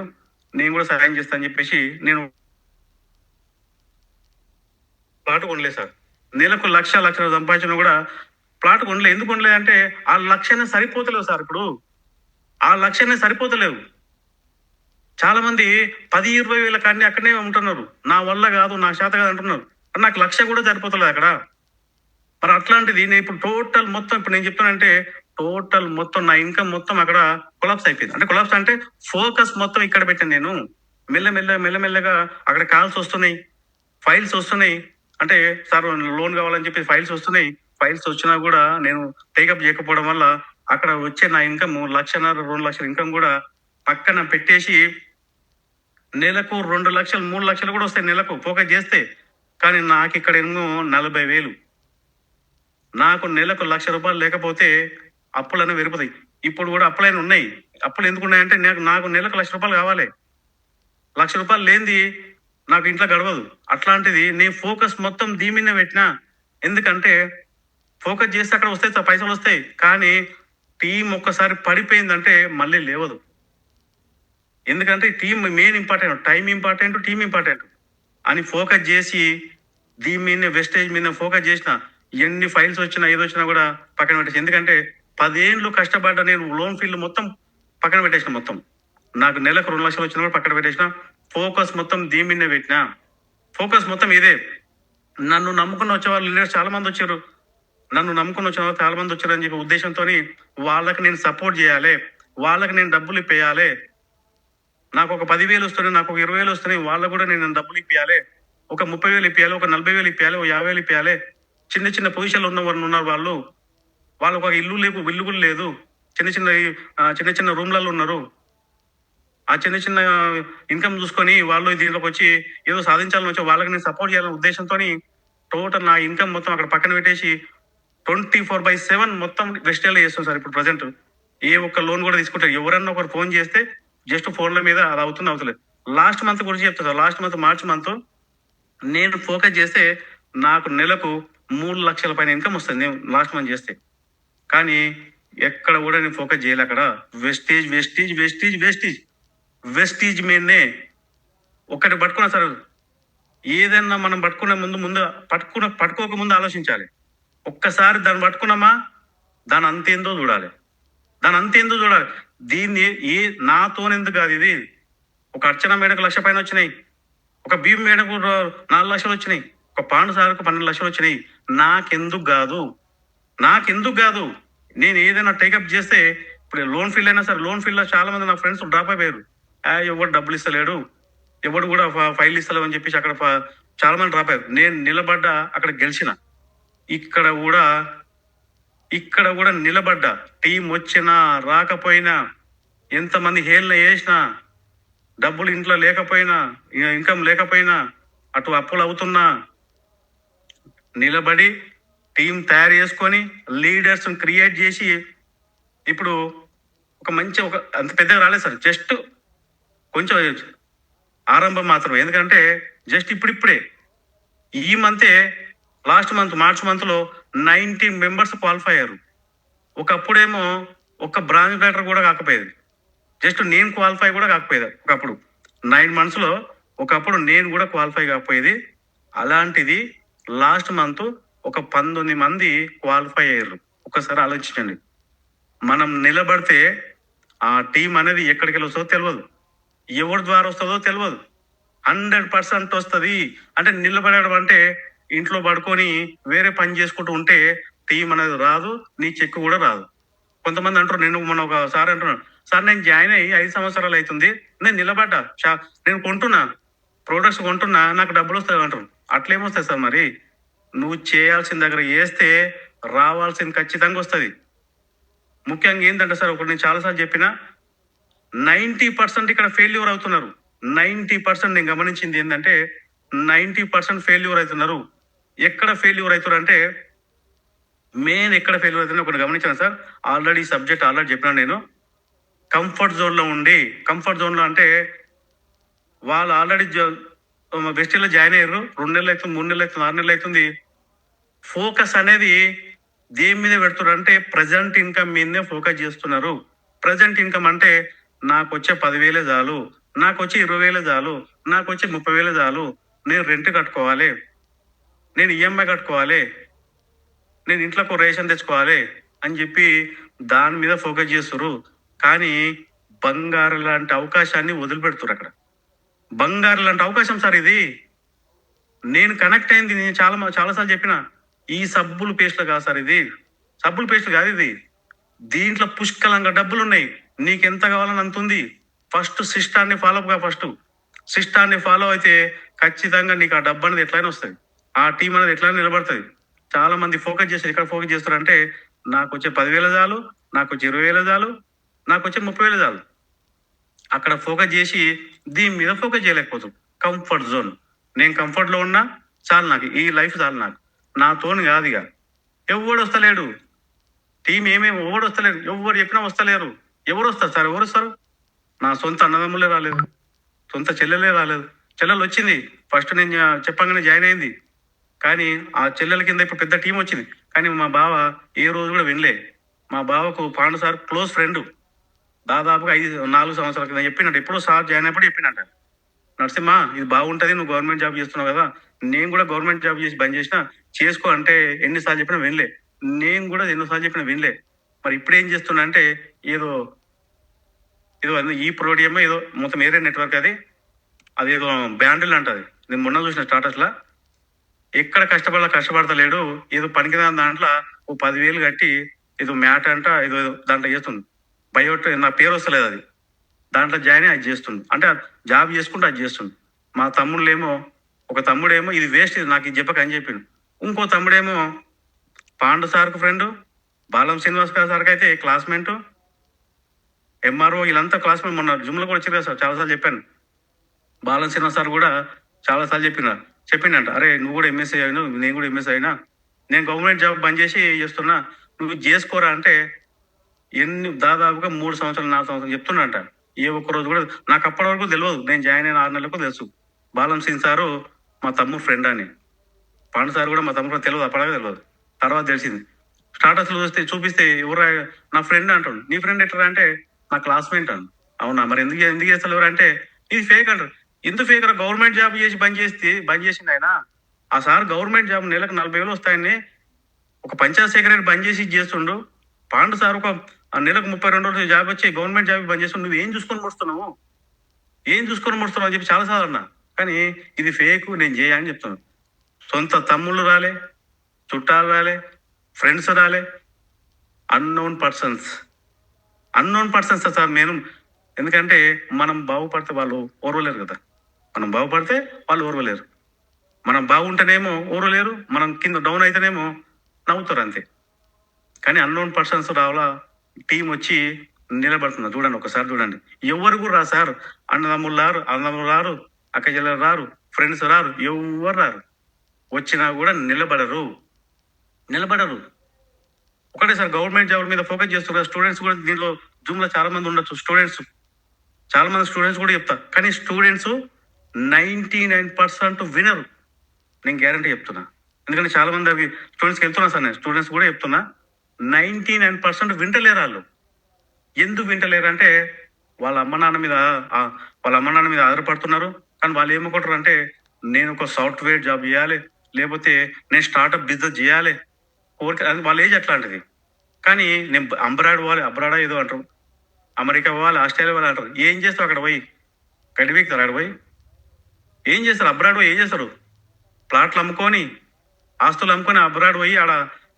నేను కూడా సహాయం చేస్తాను అని చెప్పేసి నేను ప్లాట్ కొనలేదు సార్. నెలకు 1,00,000 సంపాదించిన కూడా ప్లాట్ కొనలేదు. ఎందుకు కొనలేదు అంటే ఆ లక్షనే సరిపోతలేవు సార్. ఇప్పుడు ఆ లక్షనే సరిపోతలేవు. చాలా మంది 10, 20 వేల కానీ అక్కడనే ఉంటున్నారు. నా వల్ల కాదు, నా చేత కాదు అంటున్నారు. నాకు 1,00,000 కూడా సరిపోతలేదు అక్కడ. మరి అట్లాంటిది నేను ఇప్పుడు టోటల్ మొత్తం ఇప్పుడు నేను చెప్తానంటే టోటల్ మొత్తం నా ఇన్కమ్ మొత్తం అక్కడ కొలాప్స్ అయిపోయింది. అంటే కొలాప్స్ అంటే ఫోకస్ మొత్తం ఇక్కడ పెట్టాను నేను. మెల్లమెల్లగా అక్కడ కాల్స్ వస్తున్నాయి, ఫైల్స్ వస్తున్నాయి. అంటే సార్ లోన్ కావాలని చెప్పి ఫైల్స్ వస్తున్నాయి. ఫైల్స్ వచ్చినా కూడా నేను టేకప్ చేయకపోవడం వల్ల అక్కడ వచ్చే నా ఇన్కమ్ 1,50,000, 2,00,000 ఇన్కమ్ కూడా పక్కన పెట్టేసి నెలకు 2 లక్షలు 3 లక్షలు కూడా వస్తాయి నెలకు ఫోకస్ చేస్తే. కానీ నాకు ఇక్కడ ఏమో 40,000. నాకు నెలకు ₹1,00,000 లేకపోతే అప్పులన్నీ పెరిగిపోతాయి. ఇప్పుడు కూడా అప్పులైనా ఉన్నాయి. అప్పులు ఎందుకు ఉన్నాయంటే నాకు నెలకు ₹1,00,000 కావాలి. ₹1,00,000 లేనిది నాకు ఇంట్లో గడవదు. అట్లాంటిది నేను ఫోకస్ మొత్తం దీని మీద పెట్టినా. ఎందుకంటే ఫోకస్ చేస్తే అక్కడ వస్తాయి పైసలు వస్తాయి. కానీ టీం ఒక్కసారి పడిపోయిందంటే మళ్ళీ లేవదు. ఎందుకంటే team main important, time important, team important అని ఫోకస్ చేసి దీని మీద వెస్టేజ్ మీద ఫోకస్ చేసిన ఎన్ని ఫైల్స్ వచ్చినా ఏది వచ్చినా కూడా పక్కన పెట్టేసి. ఎందుకంటే 10 ఏళ్ళు కష్టపడ్డ నేను లోన్ ఫీల్డ్ మొత్తం పక్కన పెట్టేసిన. మొత్తం నాకు నెలకు 2 లక్షలు వచ్చినా కూడా పక్కన పెట్టేసిన. ఫోకస్ మొత్తం దీని మీద పెట్టిన. ఫోకస్ మొత్తం ఇదే. నన్ను నమ్ముకుని వచ్చే వాళ్ళు లీడర్స్ చాలా మంది వచ్చారు. నన్ను నమ్ముకుని వచ్చిన వాళ్ళు చాలా మంది వచ్చారని చెప్పి ఉద్దేశంతో వాళ్ళకి నేను సపోర్ట్ చేయాలి, వాళ్ళకి నేను డబ్బులు ఇప్పేయాలి. నాకు ఒక 10,000 వస్తున్నాయి, నాకు ఒక 20,000 వస్తున్నాయి. వాళ్ళకు కూడా నేను డబ్బులు ఇప్పియాలి. ఒక 30,000 ఇప్పియాలి, ఒక 40,000 ఇప్పియాలి, ఒక 50,000 ఇప్పియాలి. చిన్న చిన్న పొజిషన్లో ఉన్నారు వాళ్ళు. వాళ్ళకు ఒక ఇల్లు కూడా లేదు. చిన్న చిన్న రూమ్లలో ఉన్నారు. ఆ చిన్న చిన్న ఇన్కమ్ చూసుకొని వాళ్ళు దీంట్లోకి వచ్చి ఏదో సాధించాలని వచ్చి వాళ్ళకి నేను సపోర్ట్ చేయాలనే ఉద్దేశంతో టోటల్ నా ఇన్కమ్ మొత్తం అక్కడ పక్కన పెట్టేసి 24/7 మొత్తం వెస్టేజ్లో చేస్తాను సార్. ఇప్పుడు ప్రజెంట్ ఏ ఒక్క లోన్ కూడా తీసుకుంటారు. ఎవరన్నా ఒకరు ఫోన్ చేస్తే జస్ట్ ఫోన్ల మీద అది అవుతలేదు. లాస్ట్ మంత్ గురించి చెప్తా సార్. లాస్ట్ మంత్ మార్చి మంత్ నేను ఫోకస్ చేస్తే నాకు నెలకు 3 లక్షల పైన ఇన్కమ్ వస్తుంది నేను లాస్ట్ మంత్ చేస్తే. కానీ ఎక్కడ కూడా నేను ఫోకస్ చేయలే. అక్కడ వెస్టీజ్ మీదనే ఒక్కటి పట్టుకున్నా సార్. ఏదన్నా మనం పట్టుకునే ముందు పట్టుకోక ముందు ఆలోచించాలి. ఒక్కసారి దాన్ని పట్టుకున్నామా దాని అంతేందో చూడాలి. దీన్ని నాతోనెందుకు కాదు ఇది. ఒక అర్చన మేడకు 1,00,000 పైన వచ్చినాయి, ఒక భీమ్ మేడకు 4 లక్షలు వచ్చినాయి, ఒక పాండు సార్కు 12 లక్షలు వచ్చినాయి. నాకెందుకు కాదు నేను ఏదైనా టేకప్ చేస్తే. ఇప్పుడు లోన్ ఫీల్డ్ అయినా సరే, లోన్ ఫీల్డ్ లో చాలా మంది నా ఫ్రెండ్స్ డ్రాప్ అయిపోయారు. ఎవరు డబ్బులు ఇస్తలేడు, ఎవడు కూడా ఫైల్ ఇస్తలేవు అని చెప్పేసి అక్కడ చాలా మంది డ్రాప్ అయ్యారు. నేను నిలబడ్డా, అక్కడ గెలిచిన. ఇక్కడ కూడా నిలబడ్డా. టీం వచ్చినా రాకపోయినా, ఎంతమంది హేళన చేసినా, డబ్బులు ఇంట్లో లేకపోయినా, ఇన్కమ్ లేకపోయినా, అటు అప్పులు అవుతున్నా, నిలబడి టీం తయారు చేసుకొని లీడర్స్ క్రియేట్ చేసి ఇప్పుడు ఒక అంత పెద్దగా రాలేదు సార్. జస్ట్ కొంచెం ఆరంభం మాత్రమే. ఎందుకంటే జస్ట్ ఇప్పుడిప్పుడే ఈ మంతే లాస్ట్ మంత్ మార్చ్ మంత్ లో 19 మెంబర్స్ క్వాలిఫై అయ్యారు. ఒకప్పుడేమో ఒక బ్రాంచ్ డైరెక్టర్ కూడా కాకపోయేది. జస్ట్ నేను క్వాలిఫై కూడా కాకపోయేది. ఒకప్పుడు 9 months లో ఒకప్పుడు నేను కూడా క్వాలిఫై కాకపోయేది. అలాంటిది లాస్ట్ మంత్ ఒక 19 మంది క్వాలిఫై అయ్యారు. ఒకసారి ఆలోచించండి. మనం నిలబడితే ఆ టీం అనేది ఎక్కడికి వెళ్ళి వస్తుందో తెలియదు, ఎవరి ద్వారా వస్తుందో తెలియదు. 100% వస్తుంది. అంటే నిలబడడం అంటే ఇంట్లో పడుకొని వేరే పని చేసుకుంటూ ఉంటే టీం అనేది రాదు, నీ చెక్ కూడా రాదు. కొంతమంది అంటారు, మన ఒక సార్ అంటున్నాడు, సార్ నేను జాయిన్ అయ్యి 5 సంవత్సరాలు అవుతుంది, నేను నిలబడ్డా, నేను కొంటున్నా ప్రోడక్ట్స్ కొంటున్నా, నాకు డబ్బులు వస్తాయి అంటారు. అట్లేమొస్తాయి సార్? మరి నువ్వు చేయాల్సిన దగ్గర చేస్తే రావాల్సింది ఖచ్చితంగా వస్తుంది. ముఖ్యంగా ఏంటంటే సార్, ఒకటి నేను చాలాసార్లు చెప్పిన, 90% ఇక్కడ ఫెయిల్యూర్ అవుతున్నారు. 90% నేను గమనించింది ఏంటంటే 90% ఫెయిల్యూర్ అవుతున్నారు. ఎక్కడ ఫెయిల్యూర్ అవుతారు అంటే మెయిన్ ఎక్కడ ఫెయిల్యూర్ అవుతుంది ఒకటి గమనించాను సార్. ఆల్రెడీ సబ్జెక్ట్ ఆల్రెడీ చెప్పినాను నేను. కంఫర్ట్ జోన్ లో ఉండి, కంఫర్ట్ జోన్ లో అంటే వాళ్ళు ఆల్రెడీ వెస్టీలో జాయిన్ అయ్యారు. 2 నెలలు అవుతుంది, 3 నెలలు అవుతుంది, 6 నెలలు అవుతుంది. ఫోకస్ అనేది దేని మీద పెడుతున్నారు అంటే ప్రజెంట్ ఇన్కమ్ మీదనే ఫోకస్ చేస్తున్నారు. ప్రజెంట్ ఇన్కమ్ అంటే నాకు వచ్చే 10,000 చాలు, నాకు వచ్చే 20,000 చాలు, నాకు వచ్చే 30,000 చాలు, నేను రెంట్ కట్టుకోవాలి, నేను ఈఎంఐ కట్టుకోవాలి, నేను ఇంట్లోకి రేషన్ తెచ్చుకోవాలి అని చెప్పి దాని మీద ఫోకస్ చేస్తున్నారు. కానీ బంగారు లాంటి అవకాశాన్ని వదిలిపెడుతున్నారు అక్కడ. బంగారు లాంటి అవకాశం సార్ ఇది. నేను కనెక్ట్ అయింది, నేను చాలాసార్లు చెప్పిన ఈ సబ్బులు పేస్ట్లు కాదు సార్ ఇది. సబ్బులు పేస్ట్లు కాదు ఇది. దీంట్లో పుష్కలంగా డబ్బులు ఉన్నాయి. నీకు ఎంత కావాలని అంత ఉంది. ఫస్ట్ సిస్టాన్ని ఫాలో అప్ గా. ఫస్ట్ సిస్టాన్ని ఫాలో అయితే ఖచ్చితంగా నీకు ఆ డబ్బు అనేది ఎట్లయినా వస్తుంది. ఆ టీం అనేది ఎట్లయినా నిలబడుతుంది. చాలా మంది ఫోకస్ చేస్తారు. ఎక్కడ ఫోకస్ చేస్తారంటే నాకు వచ్చే 10,000 చాలు, నాకు వచ్చే 20,000 చాలు, నాకు వచ్చే 30,000 చాలు. అక్కడ ఫోకస్ చేసి దీని మీద ఫోకస్ చేయలేకపోతాం. Comfort zone. నేను కంఫర్ట్ లో ఉన్నా చాలు, నాకు ఈ లైఫ్ చాలు, నాకు నాతోని కాదు ఇక. ఎవడు వస్తలేడు టీం, ఏమేమి ఎవడు వస్తలేరు, ఎవరు చెప్పినా వస్తలేరు. ఎవరు వస్తారు సార్? ఎవరు వస్తారు? నా సొంత అన్నదమ్ములే రాలేదు, సొంత చెల్లెలే రాలేదు. చెల్లెలు వచ్చింది ఫస్ట్ నేను చెప్పగానే జాయిన్ అయింది. కానీ ఆ చెల్లెల కింద ఇప్పుడు పెద్ద టీం వచ్చింది. కానీ మా బావ ఏ రోజు కూడా వినలే. మా బావకు పాండు సార్ క్లోజ్ ఫ్రెండ్. దాదాపుగా 4 సంవత్సరాల కింద చెప్పినట్టు, ఎప్పుడో సార్ జాయిన్ అయినప్పుడు చెప్పినట్ట, నరసింహ ఇది బాగుంటది, నువ్వు గవర్నమెంట్ జాబ్ చేస్తున్నావు కదా, నేను కూడా గవర్నమెంట్ జాబ్ చేసి బంద్ చేసిన, చేసుకో అంటే ఎన్నిసార్లు చెప్పినా వినలే. నేను కూడా ఎన్నోసార్లు చెప్పినా వినలే. మరి ఇప్పుడు ఏం చేస్తున్నా అంటే ఏదో ఏదో ఈ ప్రోడియం ఏదో మొత్తం ఏరియా నెట్వర్క్ అది, అది ఏదో బ్యాండిల్ అంటది. నేను మొన్న చూసిన స్టాటస్ లా. ఎక్కడ కష్టపడతలేడు. ఏదో పనికిరాని దాంట్లో ఓ 10,000 కట్టి ఏదో మ్యాట్ అంట ఏదో దాంట్లో చేస్తుంది. బయోట్ నా పేరు వస్తలేదు అది. దాంట్లో జాయిన్ అది చేస్తుంది. అంటే జాబ్ చేసుకుంటూ అది చేస్తుంది. మా తమ్ముళ్ళేమో, ఒక తమ్ముడేమో ఇది వేస్ట్, ఇది నాకు ఇది చెప్పక అని చెప్పిండు. ఇంకో తమ్ముడేమో పాండు సార్కు ఫ్రెండ్, బాలం శ్రీనివాస్ సార్కి అయితే క్లాస్మేట్, ఎంఆర్ఓ వీళ్ళంతా క్లాస్మేట్. మొన్న జుమ్లో కూడా వచ్చారు సార్, చాలాసార్లు చెప్పాను. బాలం శ్రీనివాస్ సార్ కూడా చాలాసార్లు చెప్పిండంట, అరే నువ్వు కూడా ఎంఎస్ఐ అయినా, నేను కూడా ఎంఎస్ఐ అయినా, నేను గవర్నమెంట్ జాబ్ బంద్ చేసి చేస్తున్నా, నువ్వు చేసుకోరా అంటే దాదాపుగా 3 సంవత్సరాలు 4 సంవత్సరాలు చెప్తున్నంట. ఏ ఒక్క రోజు కూడా నాకు అప్పటి వరకు తెలియదు. నేను జాయిన్ అయిన 6 నెలలకు తెలుసు బాలం సింగ్ సారు మా తమ్ముడు ఫ్రెండ్ అని. పాండు సార్ కూడా మా తమ్ముడు తెలియదు, అప్పటికే తెలియదు. తర్వాత తెలిసింది. స్టాటస్ లో చూపిస్తే ఎవరు నా ఫ్రెండ్ అంటాడు. నీ ఫ్రెండ్ ఎట్లా అంటే నా క్లాస్మేట్ అను. అవునా, మరి ఎందుకు చేస్తారు ఎవరు అంటే ఇది ఫేక్ అంటారు. ఎందుకు ఫేక్? గవర్నమెంట్ జాబ్ చేసి బంద్ చేసింది ఆయన. ఆ సార్ గవర్నమెంట్ జాబ్ నెలకు 40,000 వస్తాయని ఒక పంచాయత్ సెక్రటరీ బంద్ చేసి చేస్తుండు. పాండు సార్ ఒక నెలకు 32 రోజులు జాబ్ వచ్చి గవర్నమెంట్ జాబ్ బంద్ చేస్తుండు. నువ్వు ఏం చూసుకొని ముడుస్తున్నావు అని చెప్పి చాలా సార్లు అన్నా. కానీ ఇది ఫేక్, నేను చేయని చెప్తున్నాను. సొంత తమ్ముళ్ళు రాలే, చుట్టాలు రాలే, ఫ్రెండ్స్ రాలే, అన్నోన్ పర్సన్స్ సార్. నేను ఎందుకంటే మనం బాగుపడితే వాళ్ళు ఓర్వలేరు కదా. మనం బాగుపడితే వాళ్ళు ఓర్వలేరు. మనం బాగుంటేనేమో ఓర్వలేరు, మనం కింద డౌన్ అయితేనేమో నవ్వుతారు అంతే. కానీ అన్నోన్ పర్సన్స్ రావాలా, టీం వచ్చి నిలబడుతున్నారు. చూడండి, ఒకసారి చూడండి. ఎవరు కూడా రా సార్, అన్నదమ్ములు రారు, అక్క చెల్లెలు రారు, ఫ్రెండ్స్ రారు, ఎవరు రారు. వచ్చినా కూడా నిలబడరు. ఒకటే సార్ గవర్నమెంట్ జాబ్ మీద ఫోకస్ చేస్తున్నారు. స్టూడెంట్స్ కూడా దీనిలో జూమ్ లో చాలా మంది ఉండొచ్చు. చాలా మంది స్టూడెంట్స్ కూడా చెప్తా. కానీ స్టూడెంట్స్ 99% వినరు. నేను గ్యారంటీ చెప్తున్నా. ఎందుకంటే చాలా మంది అవి స్టూడెంట్స్కి వెళ్తున్నా సార్. నేను స్టూడెంట్స్ కూడా చెప్తున్నా, 99% వింటలేరు వాళ్ళు. ఎందుకు వింటలేరు అంటే వాళ్ళ అమ్మ నాన్న మీద ఆధారపడుతున్నారు. కానీ వాళ్ళు ఏమనుకుంటారు అంటే నేను ఒక సాఫ్ట్వేర్ జాబ్ చేయాలి, లేకపోతే నేను స్టార్ట్అప్ బిజినెస్ చేయాలి. వాళ్ళ ఏజ్ అట్లాంటిది. కానీ నేను అబ్రాడ్ ఏదో అంటారు, అమెరికా పోవాలి, ఆస్ట్రేలియా పోవాలి అంటారు. ఏం చేస్తారు అక్కడ పోయి? కడివెక్తారు అక్కడ పోయి? ఏం చేస్తారు అబ్రాడ్ పోయి? ఏం చేస్తారు? ప్లాట్లు అమ్ముకొని, ఆస్తులు అమ్ముకొని అబ్రాడ్ పోయి ఆడ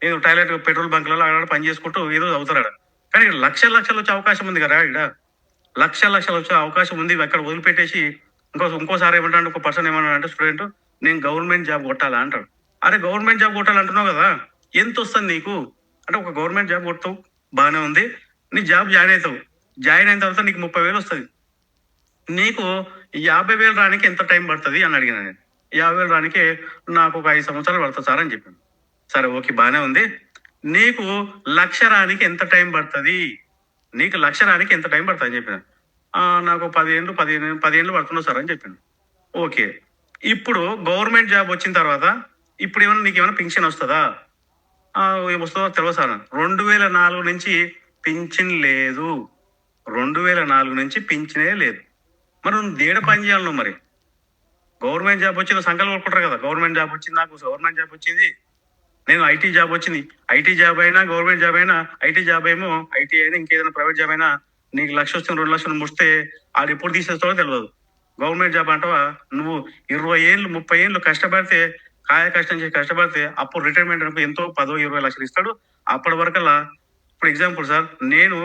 ఏదో టాయిలెట్ పెట్రోల్ బంక్లలో ఆడ పని చేసుకుంటూ ఏదో అవుతారు ఆడ. కానీ లక్షలు వచ్చే అవకాశం ఉంది కదా. ఇక్కడ లక్షలు వచ్చే అవకాశం ఉంది. అక్కడ వదిలిపెట్టేసి ఇంకోసారి ఏమంటాడు ఒక పర్సన్, ఏమన్నా అంటే స్టూడెంట్, నేను గవర్నమెంట్ జాబ్ కొట్టాలా అంటాడు. అరే గవర్నమెంట్ జాబ్ కొట్టాలంటున్నావు కదా, ఎంత వస్తుంది నీకు అంటే ఒక గవర్నమెంట్ జాబ్ కొడతావు బాగానే ఉంది, నీ జాబ్ జాయిన్ అయిన తర్వాత నీకు 30,000 వస్తుంది. నీకు 50,000 రానికి ఎంత టైం పడుతుంది అని అడిగిన నేను. 50,000 రానికే నాకు ఒక 5 సంవత్సరాలు పడుతుంది సార్ అని చెప్పాను. సరే ఓకే బానే ఉంది. నీకు 1,00,000 రానికి ఎంత టైం పడతది? నీకు 1,00,000 రానికి ఎంత టైం పడతది అని చెప్పిన. నాకు 10 ఏండ్లు, 15 ఏండ్లు పడుతున్నది సార్ అని చెప్పిండు. ఓకే. ఇప్పుడు గవర్నమెంట్ జాబ్ వచ్చిన తర్వాత ఇప్పుడేమన్నా నీకేమన్నా పింఛన్ వస్తదా? ఏమొస్తదో తెలవదు సార్. 2004 నుంచి పింఛన్ లేదు. 2004 నుంచి పింఛనే లేదు. మరి నువ్వు దేడ పని చేయాలి నువ్వు మరి? గవర్నమెంట్ జాబ్ వచ్చింది సంకలు కొట్టుకుంటారు కదా! గవర్నమెంట్ జాబ్ వచ్చింది నాకు, గవర్నమెంట్ జాబ్ వచ్చింది. నేను ఐటీ జాబ్ వచ్చింది. ఐటీ జాబ్ అయినా, గవర్నమెంట్ జాబ్ అయినా, ఐటీ జాబ్ ఏమో ఐటీ అయినా ఇంకేదైనా ప్రైవేట్ జాబ్ అయినా నీకు 1,00,000 వస్తుంది, 2,00,000 ముడిస్తే ఆడెప్పుడు తీసేస్తాడో తెలవదు. గవర్నమెంట్ జాబ్ అంటావా నువ్వు 20 ఏళ్ళు, 30 ఏళ్ళు కష్టపడితే కాయ కష్టం చేసి కష్టపడితే అప్పుడు రిటైర్మెంట్ అనుకో ఎంతో 10, 20 లక్షలు ఇస్తాడు. అప్పటి వరకల్లా ఇప్పుడు ఎగ్జాంపుల్ సార్ నేను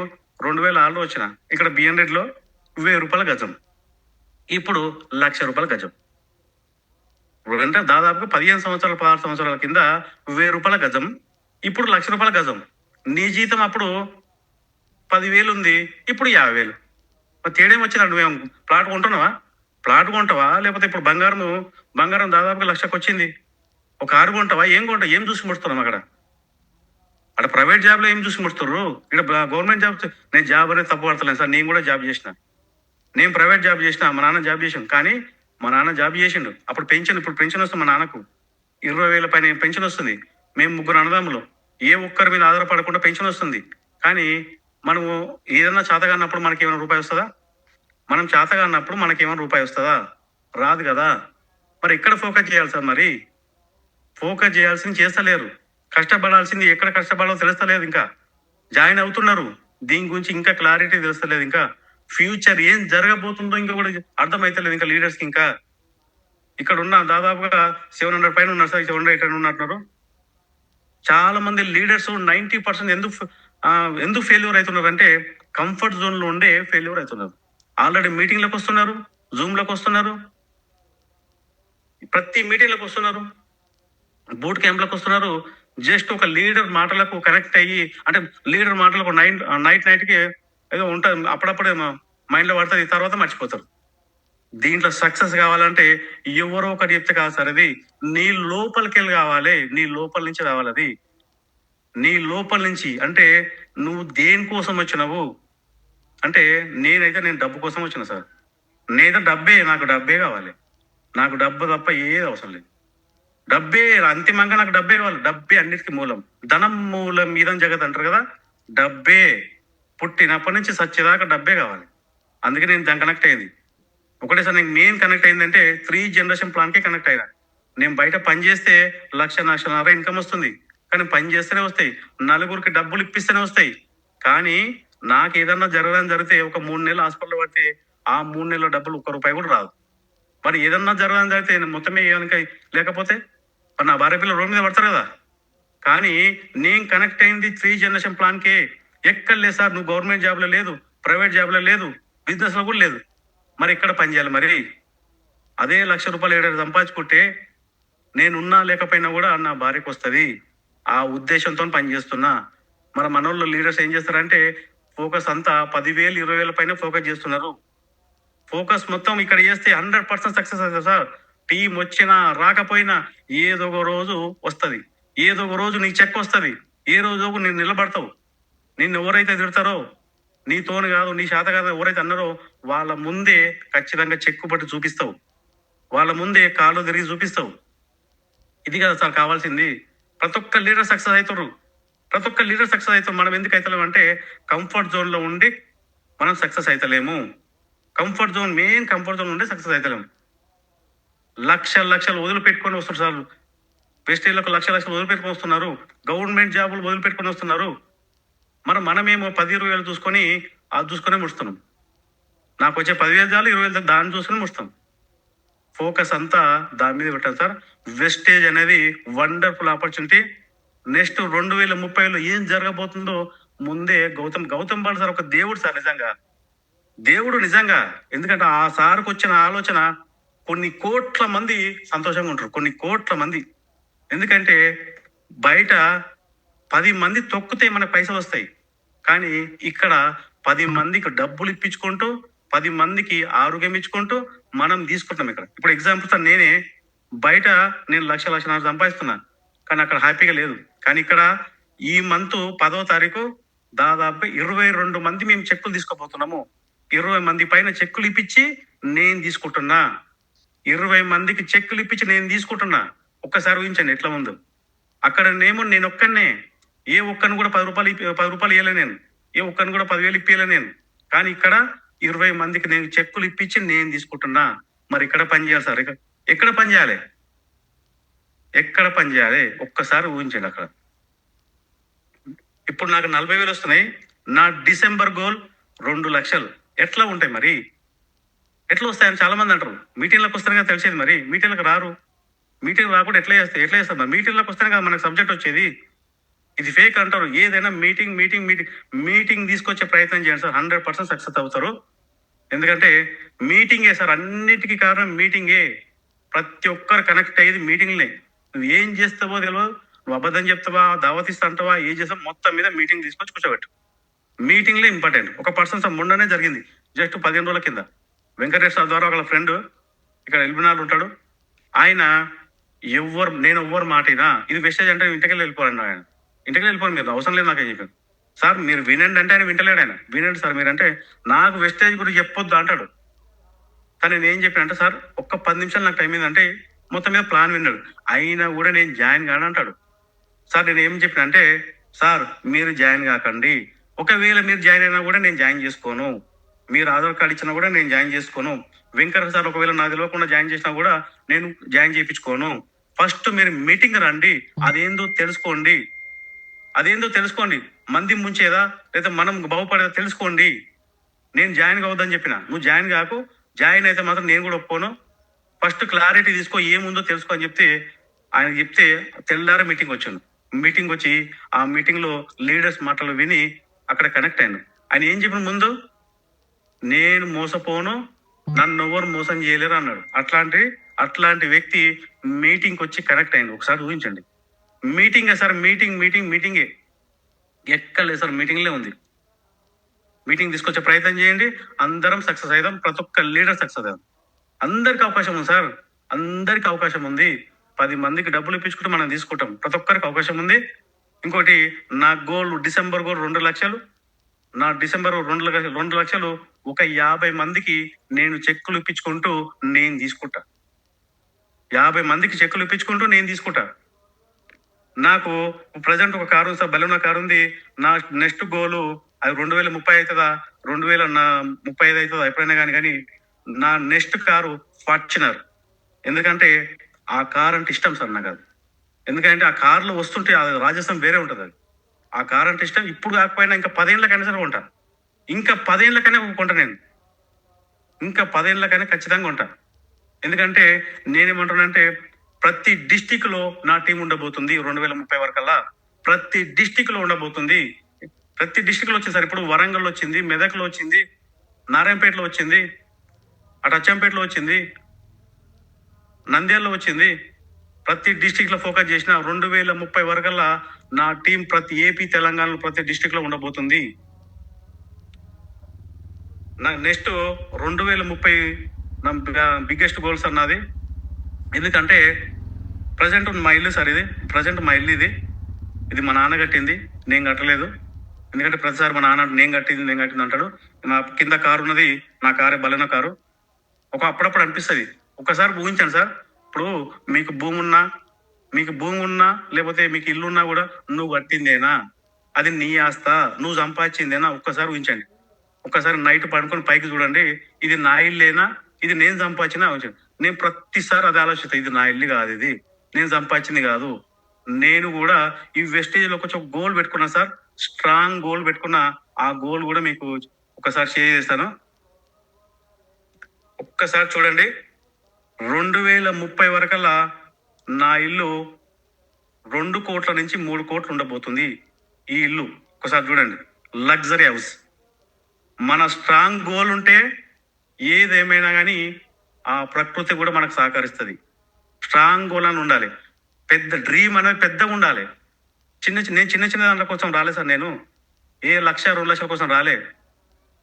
2006లో వచ్చిన. ఇక్కడ బిఎన్ రెడ్డిలో రూ. 1,000 గజం. ఇప్పుడు రూ. 1,00,000 గజం. అంటే దాదాపుగా 15 సంవత్సరాలు, 16 సంవత్సరాల కింద రూ. 1,000 గజం. ఇప్పుడు రూ. 1,00,000 గజం. నీ జీతం అప్పుడు 10,000 ఉంది. ఇప్పుడు 50,000. తేడేం వచ్చిందా? నువ్వేం ప్లాట్ కొంటున్నావా? ప్లాట్ కొంటావా? లేకపోతే ఇప్పుడు బంగారం దాదాపుగా 1,00,000కి వచ్చింది. ఒక కారు కొంటావా? ఏం కొంటావు? ఏం చూసి ముడుతున్నాం అక్కడ? అక్కడ ప్రైవేట్ జాబ్లో ఏం చూసి ముడుతుర్రు? ఇక్కడ గవర్నమెంట్ జాబ్ నేను జాబ్ అనేది తప్పు పడతలేను సార్. నేను కూడా జాబ్ చేసిన. నేను ప్రైవేట్ జాబ్ చేసిన. మా నాన్న జాబ్ చేసాను. కానీ మా నాన్న జాబ్ చేసిండు. అప్పుడు ఇప్పుడు పెన్షన్ వస్తుంది మా నాన్నకు. 20,000 పైన పెన్షన్ వస్తుంది. మేము 3 అన్నదమ్ములు. ఏ ఒక్కరి మీద ఆధారపడకుండా పెన్షన్ వస్తుంది. కానీ మనము ఏదన్నా చేతగానప్పుడు మనకేమైనా రూపాయి వస్తుందా? మనం చేతగానప్పుడు మనకేమైనా రూపాయి వస్తుందా? రాదు కదా! మరి ఎక్కడ ఫోకస్ చేయాలి సార్ మరి? ఫోకస్ చేయాల్సింది చేస్తలేరు. కష్టపడాల్సింది ఎక్కడ కష్టపడాలో తెలుస్తలేదు ఇంకా. జాయిన్ అవుతున్నారు. దీని గురించి ఇంకా క్లారిటీ తెలుస్తలేదు ఇంకా. ఫ్యూచర్ ఏం జరగబోతుందో ఇంకా కూడా అర్థమైతలేదు ఇంకా లీడర్స్కి ఇంకా. ఇక్కడ ఉన్న దాదాపుగా 700 పైన ఉన్నారు సార్. 700, 800 ఉన్నట్టున్నారు. చాలా మంది లీడర్స్ 90% ఎందుకు ఫెయిల్యూర్ అవుతున్నారు అంటే కంఫర్ట్ జోన్ లో ఉండే ఫెయిల్యూర్ అవుతున్నారు. ఆల్రెడీ మీటింగ్లకు వస్తున్నారు, జూమ్లకు వస్తున్నారు, ప్రతి మీటింగ్లకు వస్తున్నారు, బూట్ క్యాంప్లకు వస్తున్నారు. జస్ట్ ఒక లీడర్ మాటలకు కనెక్ట్ అయ్యి అంటే లీడర్ మాటలకు నైట్కి ఏదో ఉంటుంది, అప్పుడప్పుడే మైండ్ లో పడుతుంది, తర్వాత మర్చిపోతారు. దీంట్లో సక్సెస్ కావాలంటే ఎవరో ఒకటి చెప్తే కాదు సార్. అది నీ లోపలికి వెళ్ళి కావాలి. నీ లోపల నుంచి రావాలి. అది నీ లోపల నుంచి. అంటే నువ్వు దేనికోసం వచ్చినావు అంటే నేను డబ్బు కోసం వచ్చిన సార్. నాకు డబ్బే కావాలి. నాకు డబ్బు తప్ప ఏది అవసరం లేదు. డబ్బే అంతిమంగా నాకు డబ్బే కావాలి. డబ్బే అన్నిటికీ మూలం. ధనం మూలం ఇదం జగత్ అంటారు కదా. డబ్బే పుట్టినప్పటి నుంచి సచ్చేదాకా డబ్బే కావాలి. అందుకే నేను దాన్ని కనెక్ట్ అయ్యింది. ఒకటేసారి నేను కనెక్ట్ అయిందంటే 3 జనరేషన్ ప్లాన్కే కనెక్ట్ అయినా. నేను బయట పని చేస్తే 1,00,000 ఇన్కమ్ వస్తుంది. కానీ పని చేస్తేనే వస్తాయి. నలుగురికి డబ్బులు ఇప్పిస్తేనే వస్తాయి. కానీ నాకు ఏదన్నా జరిగితే ఒక 3 నెలలు హాస్పిటల్ పడితే ఆ 3 నెలల డబ్బులు ఒక్క రూపాయి కూడా రాదు. మరి ఏదన్నా జరిగితే మొత్తమే కనుక లేకపోతే మరి నా భార్య పిల్లలు రోడ్డు మీద పడతారు కదా. కానీ నేను కనెక్ట్ అయింది 3 జనరేషన్ ప్లాన్కే. ఎక్కడ లేదు సార్. నువ్వు గవర్నమెంట్ జాబ్లో లేదు, ప్రైవేట్ జాబ్లో లేదు, బిజినెస్ లో కూడా లేదు. మరి ఎక్కడ పని చేయాలి మరి? అదే ₹1,00,000 ఏడాది సంపాదించుకుంటే నేనున్నా లేకపోయినా కూడా నా భార్యకు వస్తుంది. ఆ ఉద్దేశంతో పనిచేస్తున్నా. మన మనోళ్ళు లీడర్స్ ఏం చేస్తారంటే ఫోకస్ అంతా 10,000, 20,000 పైన ఫోకస్ చేస్తున్నారు. ఫోకస్ మొత్తం ఇక్కడ చేస్తే 100% సక్సెస్ అవుతుంది సార్. టీం వచ్చినా రాకపోయినా ఏదో ఒక రోజు వస్తుంది. ఏదో ఒక రోజు నీకు చెక్ వస్తుంది. ఏ రోజు నేను నిలబడతావు. నిన్ను ఎవరైతే తిడతారో నీతోని కాదు, నీ శాత కాదు ఎవరైతే అన్నారో వాళ్ళ ముందే ఖచ్చితంగా చెక్కు పట్టి చూపిస్తావు. వాళ్ళ ముందే కాళ్ళు తిరిగి చూపిస్తావు. ఇది కదా సార్ కావాల్సింది. ప్రతి ఒక్క లీడర్ సక్సెస్ అవుతారు. మనం ఎందుకు అవుతలేము అంటే కంఫర్ట్ జోన్ లో ఉండి మనం సక్సెస్ అవుతలేము. కంఫర్ట్ జోన్ ఉండి సక్సెస్ అవుతలేము. లక్షలు వదిలిపెట్టుకొని వస్తారు సార్. వెస్టేజ్లకు లక్షలు వదిలిపెట్టుకొని వస్తున్నారు. గవర్నమెంట్ జాబులు వదిలిపెట్టుకొని వస్తున్నారు. మనమేమో 10-20 చూసుకొని ముడుస్తున్నాం. నాకు వచ్చే 10,000 చాలు, 20,000 దాన్ని చూసుకొని ముడుస్తాం. ఫోకస్ అంతా దాని మీద పెట్టాలి సార్. వెస్టేజ్ అనేది వండర్ఫుల్ ఆపర్చునిటీ. నెక్స్ట్ 2030లో ఏం జరగబోతుందో ముందే గౌతమ్ బాల్ సార్ ఒక దేవుడు సార్. నిజంగా ఎందుకంటే ఆ సార్కు వచ్చిన ఆలోచన కొన్ని కోట్ల మంది సంతోషంగా ఉంటారు. కొన్ని కోట్ల మంది. ఎందుకంటే బయట 10 మంది తొక్కితే మనకు పైసలు వస్తాయి. కానీ ఇక్కడ 10 మందికి డబ్బులు ఇప్పించుకుంటూ 10 మందికి ఆరోగ్యం ఇచ్చుకుంటూ మనం తీసుకుంటాం. ఇక్కడ ఇప్పుడు ఎగ్జాంపుల్ సార్ నేనే బయట నేను లక్షన్నర సంపాదిస్తున్నా, కానీ అక్కడ హ్యాపీగా లేదు. కానీ ఇక్కడ ఈ మంత్ 10వ తారీఖు దాదాపు 22 మంది మేము చెక్కులు తీసుకోబోతున్నాము. 20 మంది పైన చెక్కులు ఇప్పించి నేను తీసుకుంటున్నా. 20 మందికి చెక్కులు ఇప్పించి నేను తీసుకుంటున్నా. ఒక్కసారి ఊహించండి ఎట్లా ఉందో. అక్కడ నేను ఒక్కనే, ఏ ఒక్కరిని కూడా 10 రూపాయలు ఇవ్వలే నేను, ఏ ఒక్కరిని కూడా 10,000 ఇప్పియలే నేను. కానీ ఇక్కడ 20 మందికి నేను చెక్కులు ఇప్పించి నేను తీసుకుంటున్నా. మరి ఇక్కడ పని చేయాలి సార్, ఎక్కడ పని చేయాలి, ఎక్కడ పని చేయాలి ఒక్కసారి ఊహించండి. అక్కడ ఇప్పుడు నాకు 40,000 వస్తున్నాయి. నా డిసెంబర్ గోల్ 2 లక్షలు. ఎట్లా ఉంటాయి మరి, ఎట్లా వస్తాయని చాలా మంది అంటారు. మీటింగ్లకు వస్తేనే కదా తెలిసేది, మరి మీటింగ్లకు రారు. మీటింగ్ రాకుండా ఎట్లా చేస్తారు మరి? మీటింగ్లకు వస్తేనే కదా మనకు సబ్జెక్ట్ వచ్చేది. ఇది ఫేక్ అంటారు. ఏదైనా మీటింగ్ తీసుకొచ్చే ప్రయత్నం చేయండి సార్, 100% సక్సెస్ అవుతారు. ఎందుకంటే మీటింగే సార్, అన్నిటికీ కారణం మీటింగే. ప్రతి ఒక్కరు కనెక్ట్ అయ్యేది మీటింగ్లే. నువ్వు ఏం చేస్తావో తెలియదు, నువ్వు అబద్ధం చెప్తావా, దావతిస్తా అంటావా, ఏం చేస్తావు, మొత్తం మీద మీటింగ్ తీసుకొచ్చి కూర్చోబెట్టు. మీటింగ్లే ఇంపార్టెంట్. ఒక పర్సన్ సార్ మొన్ననే జరిగింది, జస్ట్ 15 రోజుల కింద. వెంకటేశ్వర ద్వారా వాళ్ళ ఫ్రెండ్ ఇక్కడ ఎల్బినార్ ఉంటాడు. ఆయన నేను ఎవ్వరు మాటినా ఇది వెస్టేజ్ అంటే ఇంటికి వెళ్ళిపోరండి. ఆయన ఇంటికి వెళ్ళిపోరు, మీరు అవసరం లేదు నాకేం చెప్పాను. సార్ మీరు వినండి అంటే ఆయన వింటలేడు. ఆయన వినండి సార్ మీరంటే, నాకు వెస్టేజ్ గురించి చెప్పొద్దు అంటాడు. కానీ నేను ఏం చెప్పానంటే, సార్ ఒక్క 10 నిమిషాలు నాకు టైం ఏంటంటే మొత్తం మీద ప్లాన్ విన్నాడు. అయినా కూడా నేను జాయిన్ కాను అంటాడు. సార్ నేను ఏం చెప్పిన అంటే, సార్ మీరు జాయిన్ కాకండి, ఒకవేళ మీరు జాయిన్ అయినా కూడా నేను జాయిన్ చేసుకోను, మీరు ఆధార్ కార్డు ఇచ్చినా కూడా నేను జాయిన్ చేసుకోను, వెంకట సార్ ఒకవేళ నాకు తెలియకుండా జాయిన్ చేసినా కూడా నేను జాయిన్ చేయించుకోను. ఫస్ట్ మీరు మీటింగ్ రండి, అదేందో తెలుసుకోండి. మంది ముంచేదా లేదా మనం బాగుపడేదా తెలుసుకోండి. నేను జాయిన్ కావద్దని చెప్పిన, నువ్వు జాయిన్ కాకు, జాయిన్ అయితే మాత్రం నేను కూడా ఒప్పుకోను. ఫస్ట్ క్లారిటీ తీసుకో, ఏముందో తెలుసుకో అని చెప్తే, ఆయన చెప్తే తెల్లారే మీటింగ్ వచ్చి ఆ మీటింగ్ లో లీడర్స్ మాటలు విని అక్కడ కనెక్ట్ అయ్యాను. ఆయన ఏం చెప్పిన ముందు, నేను మోసపోను, నన్ను ఎవరు మోసం చేయలేరు అన్నాడు. అట్లాంటి వ్యక్తి మీటింగ్ వచ్చి కనెక్ట్ అయింది. ఒకసారి ఊహించండి. మీటింగే సార్, మీటింగే ఎక్కలేదు సార్, మీటింగ్లే ఉంది. మీటింగ్ తీసుకొచ్చే ప్రయత్నం చేయండి, అందరం సక్సెస్ అవుదాం, ప్రతి ఒక్క లీడర్ సక్సెస్ అవుదాం. అందరికి అవకాశం ఉంది సార్, అందరికి అవకాశం ఉంది. 10 మందికి డబ్బులు ఇప్పించుకుంటే మనం తీసుకుంటాం, ప్రతి ఒక్కరికి అవకాశం ఉంది. ఇంకోటి, నా గోల్ డిసెంబర్ గోల్ 2 లక్షలు. నా డిసెంబర్ 2 లక్షలు ఒక 50 మందికి నేను చెక్కులు ఇప్పించుకుంటూ నేను తీసుకుంటా. 50 మందికి చెక్కులు ఇప్పించుకుంటూ నేను తీసుకుంటా. నాకు ప్రజెంట్ ఒక కారు ఉంది సార్, బెలూనా కారు ఉంది. నా నెక్స్ట్ గోలు అది 2030 అవుతుందా, 2035 అవుతుందా, ఎప్పుడైనా కానీ నా నెక్స్ట్ కారు ఫార్చునర్. ఎందుకంటే ఆ కార్ అంటే ఇష్టం సార్ నాకు. అది ఎందుకంటే ఆ కార్లో వస్తుంటే అది రాజస్థాన్ వేరే ఉంటుంది. అది ఆ కార్ అంటే ఇష్టం. ఇప్పుడు కాకపోయినా ఇంకా 10 ఏళ్ళకైనా సరే కొంటా, ఇంకా 10 ఏళ్ళకైనా కొంటా నేను, ఇంకా 10 ఏళ్ళకైనా ఖచ్చితంగా కొంటా. ఎందుకంటే నేనేమంటున్నానంటే, ప్రతి డిస్టిక్ లో నా టీం ఉండబోతుంది 2030 వరకల్లా. ప్రతి డిస్టిక్ లో ఉండబోతుంది. ప్రతి డిస్టిక్ లో వచ్చింది సార్. ఇప్పుడు వరంగల్ వచ్చింది, మెదక్లో వచ్చింది, నారాయణపేటలో వచ్చింది, అటు అచ్చంపేటలో వచ్చింది, నంద్యాలలో వచ్చింది. ప్రతి డిస్టిక్ లో ఫోకస్ చేసిన 2030 వరకల్లా నా టీం ప్రతి ఏపీ తెలంగాణలో ప్రతి డిస్టిక్ లో ఉండబోతుంది. నా నెక్స్ట్ 2030 నా బిగ్గెస్ట్ గోల్స్ అన్నది. ఎందుకంటే ప్రజెంట్ మా ఇల్లు సార్, ఇది మా నాన్న కట్టింది, నేను కట్టలేదు. ఎందుకంటే ప్రతిసారి మా నాన్న నేను కట్టింది అంటాడు. నా కింద కారు ఉన్నది, నా కారే బలన కారు. అప్పుడప్పుడు అనిపిస్తుంది. ఒకసారి ఊహించండి సార్, ఇప్పుడు మీకు భూమి ఉన్నా లేకపోతే మీకు ఇల్లు ఉన్నా కూడా నువ్వు కట్టిందేనా, అది నీ ఆస్తా, నువ్వు సంపాదించిందేనా? ఒక్కసారి ఊహించండి. ఒక్కసారి నైట్ పడుకొని పైకి చూడండి, ఇది నా ఇల్లేనా, ఇది నేను సంపాదించినా? నేను ప్రతిసారి అది ఆలోచిస్తా, ఇది నా ఇల్లు కాదు, ఇది నేను సంపాదించింది కాదు. నేను కూడా ఈ వెస్టేజ్ లో కొంచెం గోల్ పెట్టుకున్నా సార్, స్ట్రాంగ్ గోల్ పెట్టుకున్నా. ఆ గోల్ కూడా మీకు ఒకసారి షేర్ చేస్తాను. ఒక్కసారి చూడండి, 2030 వరకల్లా నా ఇల్లు 2 కోట్ల నుంచి 3 కోట్లు ఉండబోతుంది. ఈ ఇల్లు ఒకసారి చూడండి, లగ్జరీ హౌస్. మన స్ట్రాంగ్ గోల్ ఉంటే ఏదేమైనా కానీ ఆ ప్రకృతి కూడా మనకు సహకరిస్తుంది. స్ట్రాంగ్ గోల్ అని ఉండాలి, పెద్ద డ్రీమ్ అనేది పెద్దగా ఉండాలి. నేను చిన్న దాంట్ల కోసం రాలే సార్. నేను ఏ 1-2 లక్షల కోసం రాలే.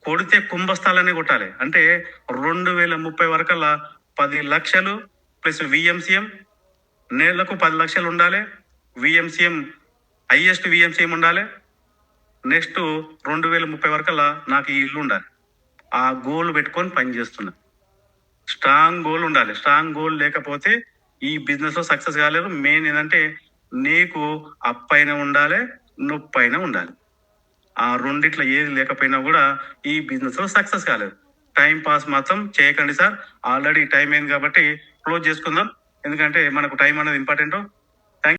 కొడితే కుంభస్థలాన్ని కొట్టాలి. అంటే 2030 వరకల్లా 10 లక్షలు ప్లస్ విఎంసీఎం నెలకు 10 లక్షలు ఉండాలి. విఎంసీఎం హైయెస్ట్ విఎంసీఎం ఉండాలి. నెక్స్ట్ 2030 వరకల్లా నాకు ఈ ఇల్లు ఉండాలి. ఆ గోల్ పెట్టుకొని పని చేస్తున్నా. స్ట్రాంగ్ గోల్ ఉండాలి. స్ట్రాంగ్ గోల్ లేకపోతే ఈ బిజినెస్ లో సక్సెస్ కాలేదు. మెయిన్ ఏంటంటే నీకు అప్పైన ఉండాలి, నొప్పైన ఉండాలి. ఆ రెండిట్లో ఏది లేకపోయినా కూడా ఈ బిజినెస్ లో సక్సెస్ కాలేదు. టైం పాస్ మాత్రం చేయకండి సార్. ఆల్రెడీ టైం అయింది కాబట్టి క్లోజ్ చేసుకుందాం. ఎందుకంటే మనకు టైం అనేది ఇంపార్టెంట్.